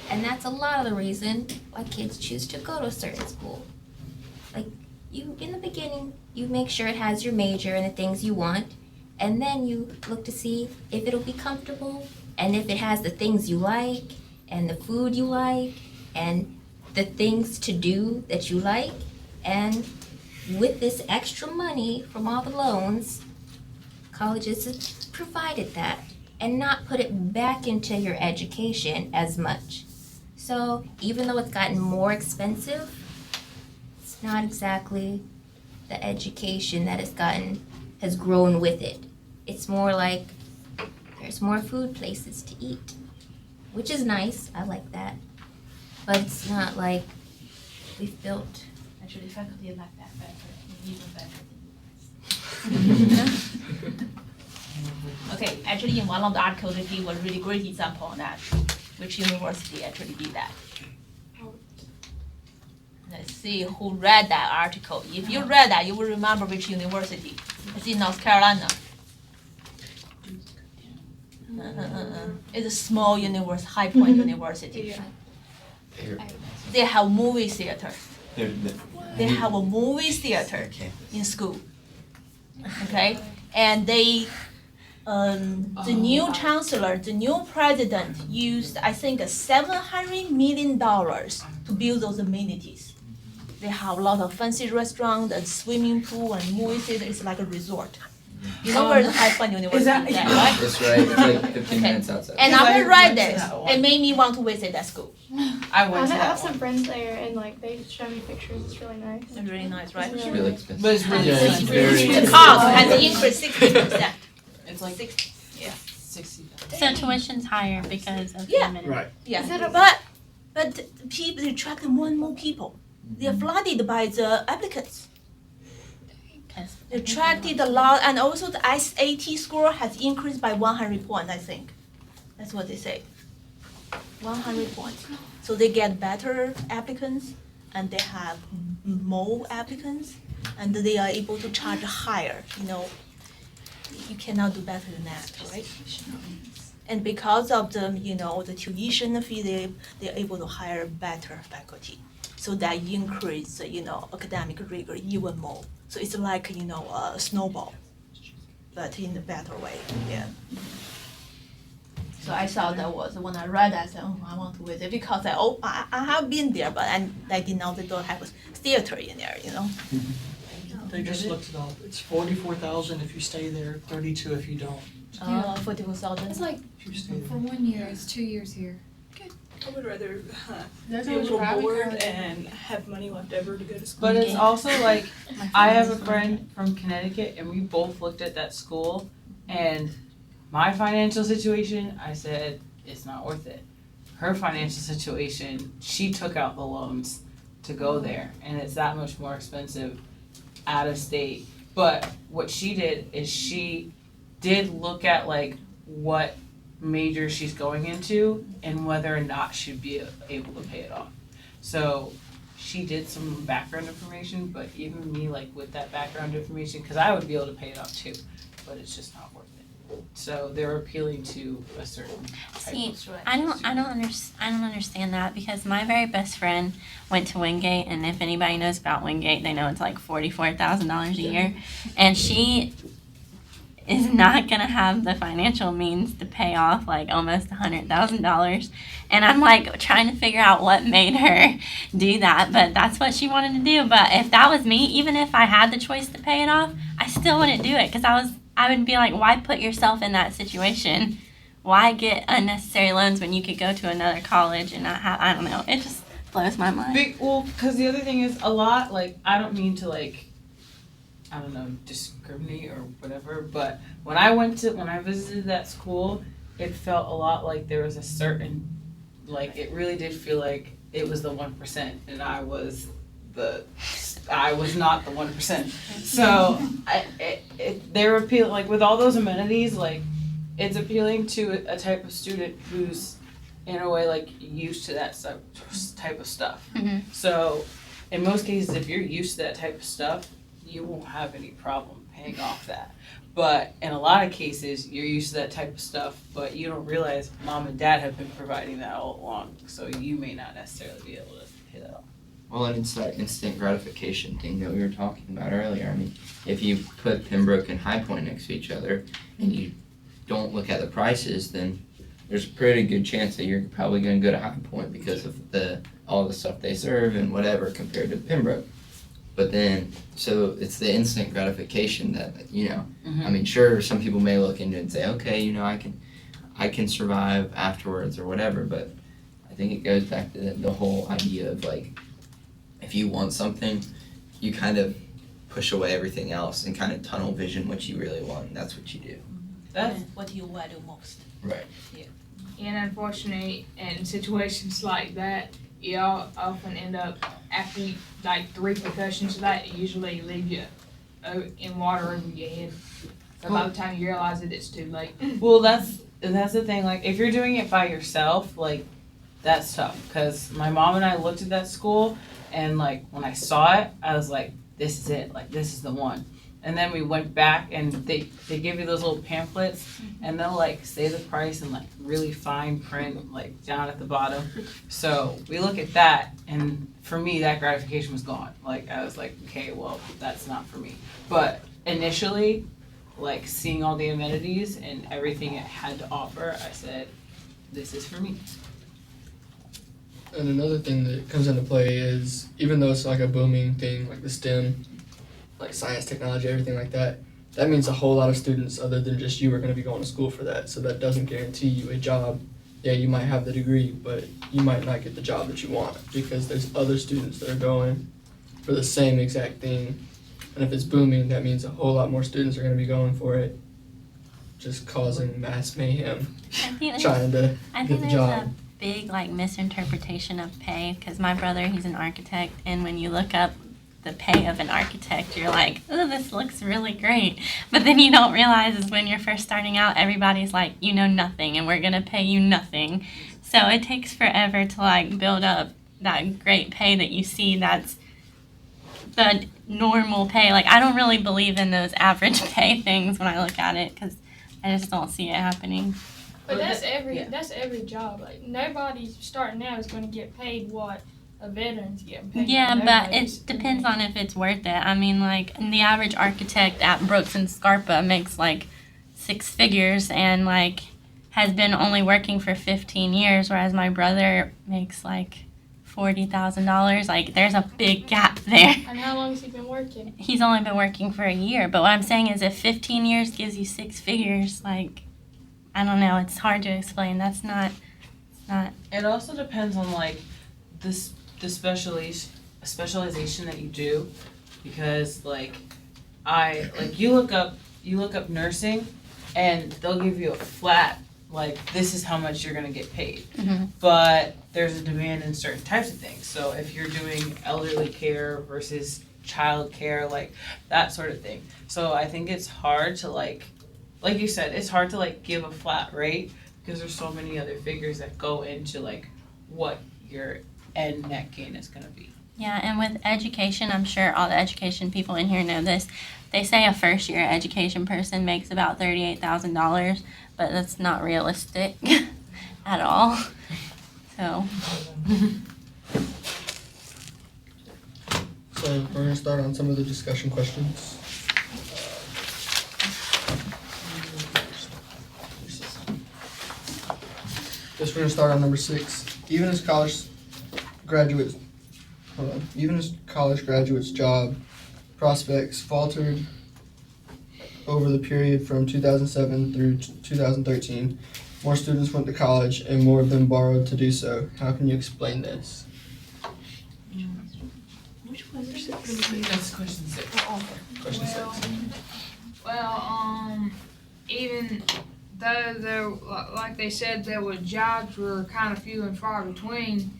And that's a lot of the reason why kids choose to go to a certain school. Like, you, in the beginning, you make sure it has your major and the things you want, and then you look to see if it'll be comfortable, and if it has the things you like, and the food you like, and the things to do that you like. And with this extra money from all the loans, colleges have provided that and not put it back into your education as much. So even though it's gotten more expensive, it's not exactly the education that has grown with it. It's more like there's more food places to eat, which is nice. I like that. But it's not like we've built. Actually, faculty like that better, even better than you. Okay, actually in one of the articles they give a really great example on that, which university actually did that. Let's see who read that article. If you read that, you will remember which university. It's in North Carolina. It's a small university, High Point University. They have movie theater. They have a movie theater in school. Okay, and they, the new chancellor, the new president used, I think, $700 million to build those amenities. They have a lot of fancy restaurants and swimming pool and movie theater. It's like a resort. You know where the High Point University is at, right? That's right, it's like 15 minutes outside. And after I read this, it made me want to visit that school. I went to I that have some one. friends there, and like they show me pictures. It's really nice. It's really nice, right? It's really expensive. But it's really Yeah, it's expensive. very The cost has increased 60%. It's like 60, yeah. 60. So tuition's higher because of the Yeah. amenities. Right. Yeah, Is it a- but people attract more and more people. They are flooded by the applicants. attracted a lot, and also the SAT score has increased by 100 points, I think. That's what they say. 100 points. So they get better applicants, and they have more applicants, and they are able to charge higher, you know. You cannot do better than that, right? And because of the, you know, the tuition fee, they're able to hire better faculty. So that increase, you know, academic rigor even more. So it's like, you know, a snowball, but in a better way, yeah. So I thought that was when I read that, I said, oh, I want to visit because I have been there, but I didn't know they don't have a theater in there, you know. They just looked it up. It's 44,000 if you stay there, 32 if you don't. 44,000. It's like If you stay for there. 1 year, it's 2 years here. I would rather That's be a what little private bored college- and have money left over to go to school. But it's also like, I have a friend from Connecticut and we both looked at that school and my financial situation, I said, it's not worth it. Her financial situation, she took out the loans to go there and it's that much more expensive out of state. But what she did is she did look at like what major she's going into and whether or not she'd be able to pay it off. So she did some background information, but even me, like with that background information, because I would be able to pay it off too, but it's just not worth it. So they're appealing to a certain type See, of student. I don't understand that because my very best friend went to Wingate, and if anybody knows about Wingate, they know it's like $44,000 a year, and she is not gonna have the financial means to pay off like almost $100,000, and I'm like trying to figure out what made her do that, but that's what she wanted to do. But if that was me, even if I had the choice to pay it off, I still wouldn't do it because I would be like, why put yourself in that situation? Why get unnecessary loans when you could go to another college and not have, I don't know, it just blows my mind. Well, because the other thing is a lot, like, I don't mean to, like, I don't know, discriminate or whatever, but when I visited that school, it felt a lot like there was a certain, like, it really did feel like it was the 1% and I was not the 1%. So they're appealing, like with all those amenities, like it's appealing to a type of student who's in a way like used to that type of stuff. Mm-hmm. So in most cases, if you're used to that type of stuff, you won't have any problem paying off that. But in a lot of cases, you're used to that type of stuff, but you don't realize mom and dad have been providing that all along. So you may not necessarily be able to pay that off. Well, and it's that instant gratification thing that we were talking about earlier. I mean, if you put Pembroke and High Point next to each other and you don't look at the prices, then there's a pretty good chance that you're probably going to go to High Point because of all the stuff they serve and whatever compared to Pembroke. But then, so it's the instant gratification that, you know, I mean, sure, some people may look into it and say, okay, you know, I can survive afterwards or whatever, but I think it goes back to the whole idea of like, if you want something, you kind of push away everything else and kind of tunnel vision what you really want, and that's what you do. That's what you value most. Right. Yeah. And unfortunately, in situations like that, you often end up after like the repercussions of that usually leave you in water over your head. So by the time you realize it, it's too late. Well, that's the thing. Like, if you're doing it by yourself, like, that's tough. Because my mom and I looked at that school, and, like, when I saw it, I was like, this is it. Like, this is the one. And then we went back, and they give you those little pamphlets, and they'll, like, say the price in, like, really fine print, like, down at the bottom. So we look at that, and for me, that gratification was gone. Like, I was like, okay, well, that's not for me. But initially, like, seeing all the amenities and everything it had to offer, I said, this is for me. And another thing that comes into play is, even though it's like a booming thing, like the STEM, like science, technology, everything like that, that means a whole lot of students other than just you are going to be going to school for that. So that doesn't guarantee you a job. Yeah, you might have the degree, but you might not get the job that you want because there's other students that are going for the same exact thing. And if it's booming, that means a whole lot more students are going to be going for it, just causing mass mayhem, trying to get the job. A big like misinterpretation of pay because my brother, he's an architect, and when you look up the pay of an architect, you're like, oh, this looks really great. But then you don't realize is when you're first starting out, everybody's like, you know nothing and we're going to pay you nothing. So it takes forever to like build up that great pay that you see that's the normal pay. Like, I don't really believe in those average pay things when I look at it because I just don't see it happening. But that's every job. Like, nobody starting out is going to get paid what a veteran's getting paid. Yeah, but it depends on if it's worth it. I mean, like, the average architect at Brooks and Scarpa makes like 6 figures and like has been only working for 15 years, whereas my brother makes like $40,000. Like, there's a big gap there. And how long has he been working? He's only been working for a year, but what I'm saying is if 15 years gives you 6 figures, like, I don't know, it's hard to explain. That's not, it's not. It also depends on like the specialization that you do, because like you look up nursing and they'll give you a flat, like, this is how much you're gonna get paid. Mm-hmm. But there's a demand in certain types of things. So if you're doing elderly care versus child care, like that sort of thing. So I think it's hard to like you said, it's hard to like give a flat rate because there's so many other figures that go into like what your end net gain is gonna be. Yeah, and with education, I'm sure all the education people in here know this. They say a first-year education person makes about $38,000, but that's not realistic at all. So. So we're gonna start on some of the discussion questions. Guess we're gonna start on number 6. Even as college graduates' job prospects faltered over the period from 2007 through 2013, more students went to college and more of them borrowed to do so. How can you explain this? Which one is 6? That's question 6. Question 6. Well, even though there, like they said, there were jobs were kind of few and far between,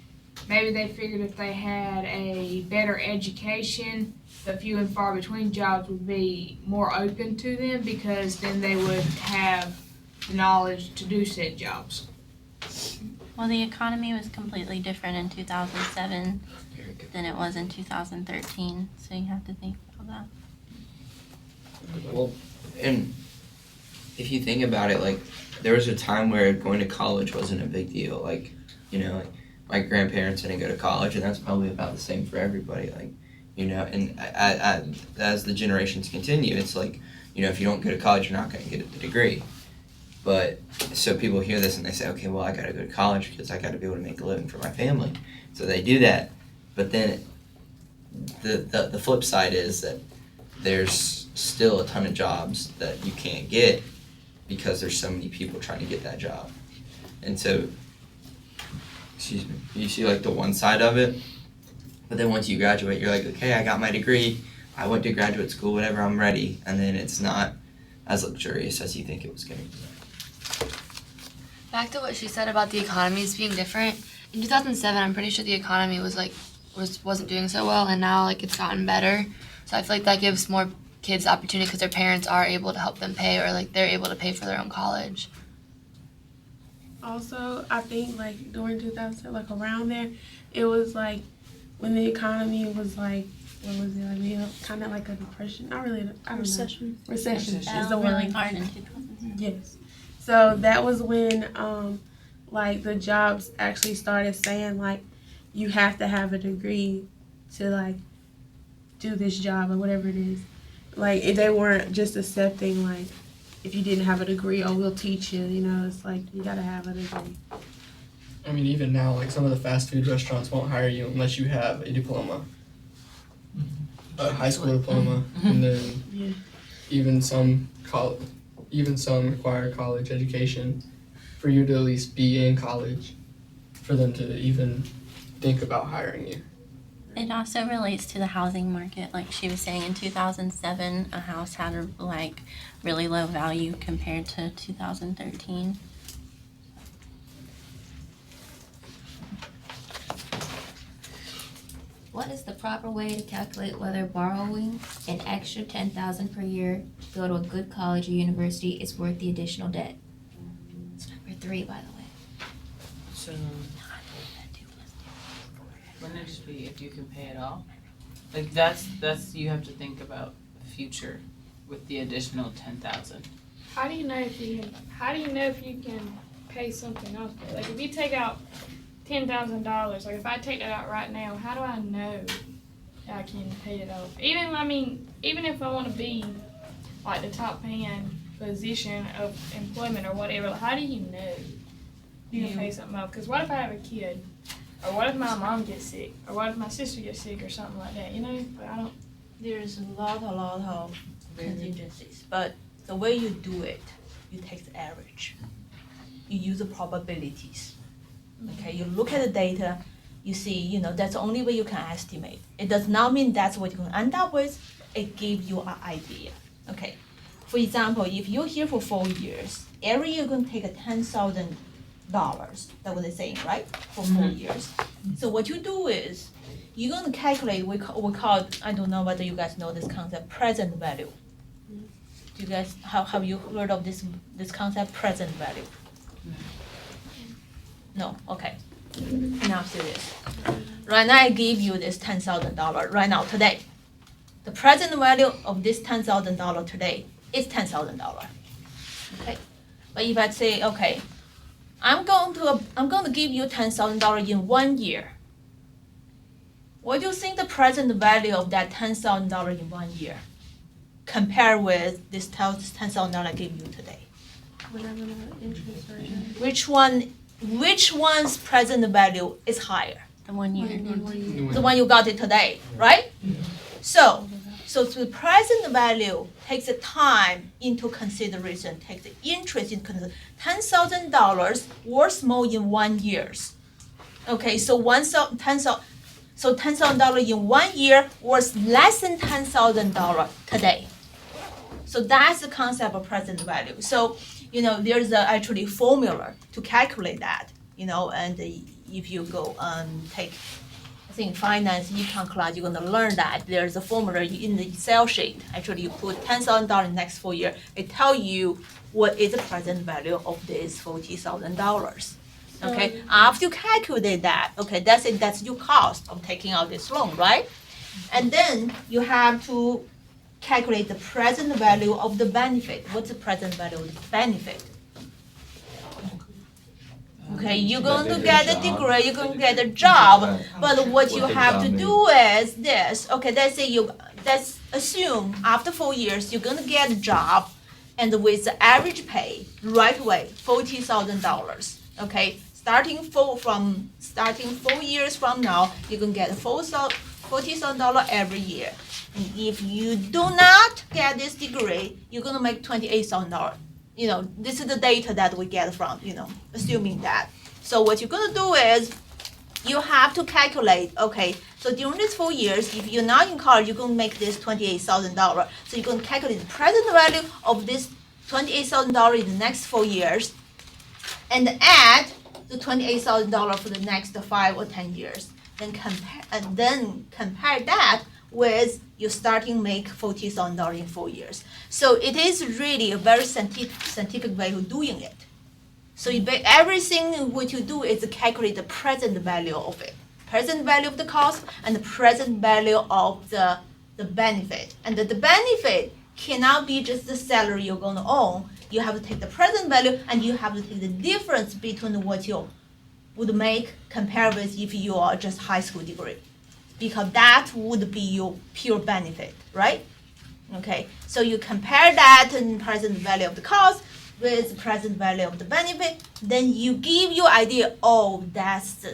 maybe they figured if they had a better education, the few and far between jobs would be more open to them because then they would have the knowledge to do said jobs. Well, the economy was completely different in 2007 than it was in 2013, so you have to think about that. Well, and if you think about it, like, there was a time where going to college wasn't a big deal. Like, you know, like, my grandparents didn't go to college, and that's probably about the same for everybody. Like, you know, and as the generations continue, it's like, you know, if you don't go to college, you're not going to get the degree. But, so people hear this and they say, okay, well, I got to go to college because I got to be able to make a living for my family. So they do that. But then the flip side is that there's still a ton of jobs that you can't get because there's so many people trying to get that job. And so, excuse me, you see like the one side of it, but then once you graduate, you're like, okay, I got my degree, I went to graduate school, whatever, I'm ready, and then it's not as luxurious as you think it was going to be. Back to what she said about the economies being different. In 2007, I'm pretty sure the economy wasn't doing so well, and now like it's gotten better. So I feel like that gives more kids the opportunity because their parents are able to help them pay, or like they're able to pay for their own college. Also, I think like during 2007, like around there, it was like when the economy was like, what was it, like kind of like a depression? Not really, I don't know. Recession is the really word. hard in 2007. Yes. So that was when like the jobs actually started saying like you have to have a degree to like do this job or whatever it is. Like if they weren't just accepting like if you didn't have a degree, oh we'll teach you, you know, it's like you gotta have a degree. I mean, even now, like some of the fast food restaurants won't hire you unless you have a diploma, a high school diploma, and then even some require college education for you to at least be in college for them to even think about hiring you. It also relates to the housing market. Like she was saying, in 2007, a house had a like really low value compared to 2013. what is the proper way to calculate whether borrowing an extra $10,000 per year to go to a good college or university is worth the additional debt? It's number 3, by the way. So, wouldn't it just be if you can pay it off? Like that's, you have to think about the future with the additional 10,000. How do you know if you can pay something off? Like if you take out $10,000, like if I take that out right now, how do I know I can pay it off? Even if I want to be like the top paying position of employment or whatever, how do you know you can pay something off? Because what if I have a kid? Or what if my mom gets sick? Or what if my sister gets sick or something like that? But I don't. There's a lot of contingencies, but the way you do it, you take the average. You use the probabilities. Okay, you look at the data, you see, that's the only way you can estimate. It does not mean that's what you're gonna end up with. It gives you an idea. Okay, for example, if you're here for 4 years, every year you're gonna take a $10,000. That's what they're saying, right? For 4 years. So what you do is, you're gonna calculate, we call it, I don't know whether you guys know this concept, present value. Do you guys, have you heard of this concept, present value? No, okay. Now serious. Right now I give you this $10,000 right now, today. The present value of this $10,000 today is $10,000. Okay? But if I say, okay, I'm going to give you $10,000 in 1 year. What do you think the present value of that $10,000 in 1 year compared with this $10,000 I gave you today? Whatever the interest rate. Which one's present value is higher? The 1 year. The one you got it today, right? So the present value takes the time into consideration, takes the interest into consideration. $10,000 worth more in 1 year. Okay, so $10,000 in 1 year worth less than $10,000 today. So that's the concept of present value. So, there's actually formula to calculate that, and if you go take, I think finance econ class, you're gonna learn that there's a formula in the Excel sheet. Actually, you put $10,000 in the next 4 years, it tells you what is the present value of this $40,000. Okay, after you calculate that, okay, that's it, that's your cost of taking out this loan, right? And then you have to calculate the present value of the benefit. What's the present value of the benefit? Okay, you're going to get a degree, you're going to get a job, but what you have to do is this. Okay, let's assume after 4 years you're going to get a job, and with the average pay right away, $40,000. Okay, starting 4 years from now, you're going to get $40,000 every year. And if you do not get this degree, you're going to make $28,000. This is the data that we get from, assuming that. So what you're going to do is, you have to calculate, okay, so during these 4 years, if you're not in college, you're going to make this $28,000. So you're going to calculate the present value of this $28,000 in the next 4 years, and add the $28,000 for the next 5 or 10 years. Then compare that with you starting make $40,000 in 4 years. So it is really a very scientific way of doing it. So everything what you do is calculate the present value of it, present value of the cost and the present value of the benefit. And the benefit cannot be just the salary you're going to own. You have to take the present value and you have to take the difference between what you would make compared with if you are just high school degree, because that would be your pure benefit, right? Okay, so you compare that in present value of the cost with the present value of the benefit, then you give your idea, oh, that's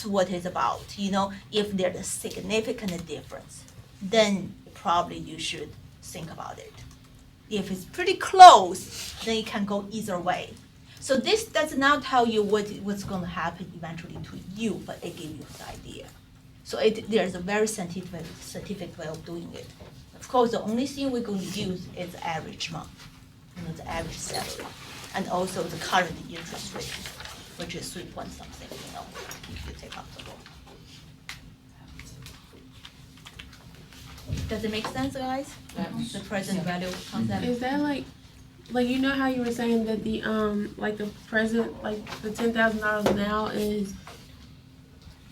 what it's about. If there's a significant difference, then probably you should think about it. If it's pretty close, then it can go either way. So this does not tell you what's going to happen eventually to you, but it gives you the idea. So there's a very scientific way of doing it. Of course, the only thing we're going to use is the average amount, the average salary, and also the current interest rate, which is 3 point something, if you take out the loan. Does it make sense, guys? The present value concept. Is that like you know how you were saying that the like the present like the $10,000 now is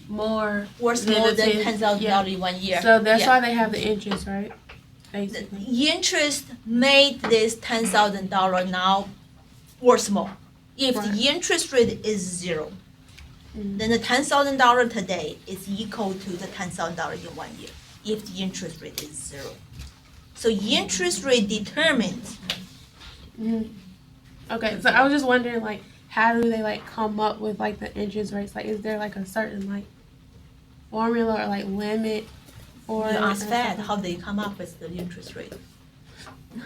more Worth than more the than 10 $10,000 in 1 year. So that's Yeah. why they have the interest, right? Basically. The interest made this $10,000 now worth more. If Right. the interest rate is zero, then the $10,000 today is equal to the $10,000 in 1 year. If the interest rate is zero, so interest rate determines. Okay, so I was just wondering like how do they like come up with like the interest rates? Like is there like a certain like formula or like limit for You it ask or Fed something? how they come up with the interest rate. They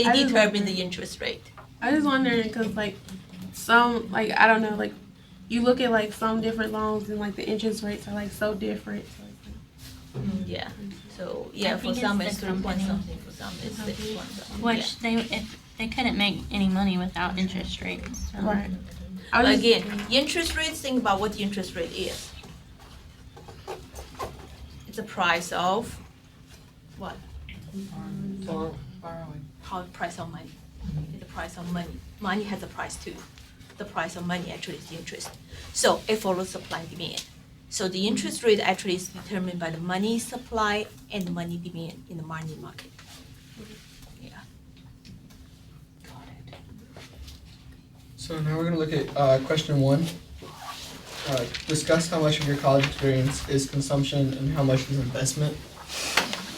I just determine the interest rate. I just wondering because like some like I don't know like you look at like some different loans and like the interest rates are like so different. So Yeah. So yeah, for think some it's it's the 3 point company. something, for some it's 6 point something. Which they couldn't make any money without interest rates. So. Right. But again, interest rates. Think about what the interest rate is. It's the price of what? Borrowing. How price of money? It's the price of money. Money has a price too. The price of money actually is the interest. So it follows supply and demand. So the interest rate actually is determined by the money supply and the money demand in the money market. Yeah. So now we're gonna look at question 1. Discuss how much of your college experience is consumption and how much is investment.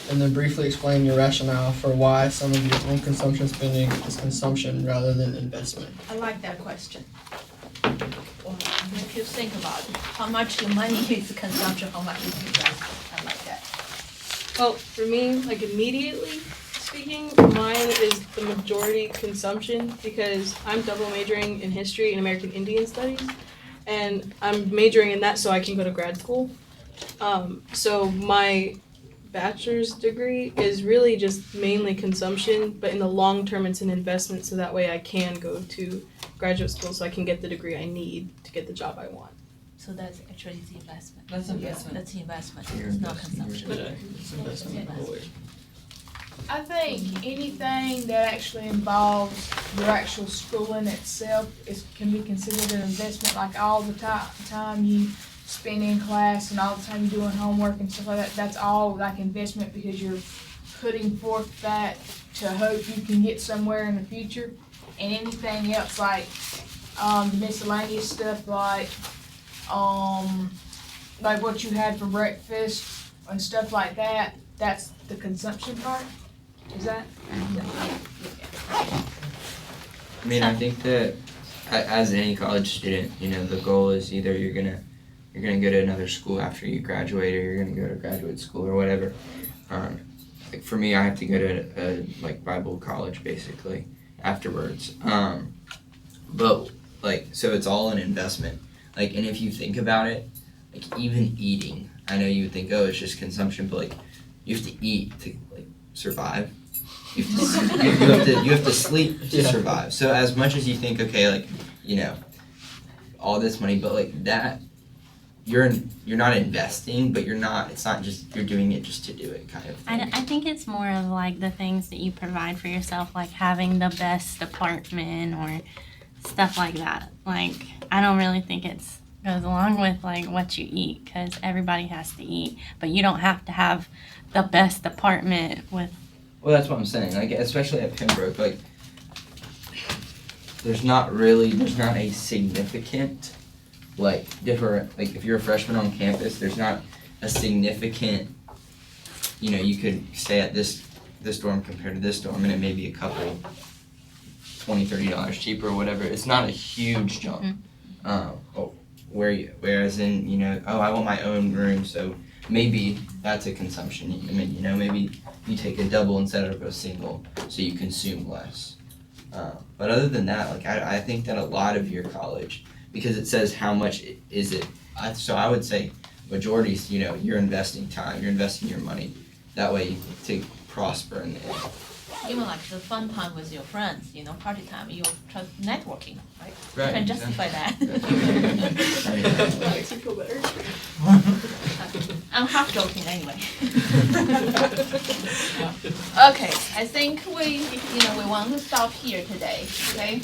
And then briefly explain your rationale for why some of your own consumption spending is consumption rather than investment. I like that question. If you think about it, how much your money is consumption, how much is investment. I like that. Well, for me, like immediately speaking, mine is the majority consumption because I'm double majoring in history and American Indian studies, and I'm majoring in that so I can go to grad school. So my bachelor's degree is really just mainly consumption, but in the long term, it's an investment so that way I can go to graduate school so I can get the degree I need to get the job I want. So that's actually the investment. That's investment. That's the investment. You're It's not investing your consumption. It's investment fully. I think anything that actually involves your actual schooling itself can be considered an investment. Like all the time you spend in class and all the time you're doing homework and stuff like that. That's all like investment because you're putting forth that to hope you can get somewhere in the future. And anything else like miscellaneous stuff like what you had for breakfast and stuff like that. That's the consumption part. Is that? I mean, I think that as any college student, you know, the goal is either you're gonna go to another school after you graduate, or you're gonna go to graduate school or whatever. Like for me, I have to go to like Bible college basically afterwards. But like, so it's all an investment. Like, and if you think about it, like even eating, I know you would think, oh, it's just consumption, but like you have to eat to like survive. You have to sleep to survive. So as much as you think, okay, like, you know, all this money, but like that, you're not investing, but it's not just, you're doing it just to do it kind of thing. I think it's more of like the things that you provide for yourself, like having the best apartment or stuff like that. Like, I don't really think goes along with like what you eat, because everybody has to eat, but you don't have to have the best apartment with. Well, that's what I'm saying. Like, especially at Pembroke, like, there's not a significant, like, different, like, if you're a freshman on campus, there's not a significant, you know, you could stay at this dorm compared to this dorm, and it may be a couple, $20, $30 cheaper or whatever. It's not a huge jump. Whereas in, you know, I want my own room, so maybe that's a consumption. I mean, you know, maybe you take a double instead of a single, so you consume less. But other than that, like, I think that a lot of your college, because it says how much is it, so I would say majority, you know, you're investing time, you're investing your money. That way to prosper in the end. Even like the fun time with your friends, you know, party time, you're networking, right? Right, You can justify that. exactly. Makes me feel better. I'm half joking anyway. Okay, I think we want to stop here today, okay?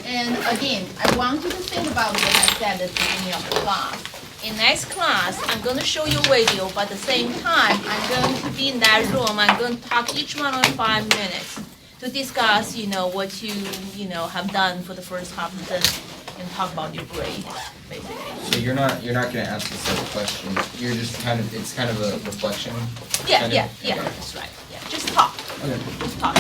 And again, I want you to think about what I said at the beginning of the class. In next class, I'm going to show you video, but at the same time, I'm going to be in that room. I'm going to talk each one on 5 minutes to discuss, what you have done for the first half of this and talk about your grade, basically. So you're not gonna ask a set of questions, you're just it's kind of a reflection? Yeah, that's right. Yeah, just talk. Okay. Just talk.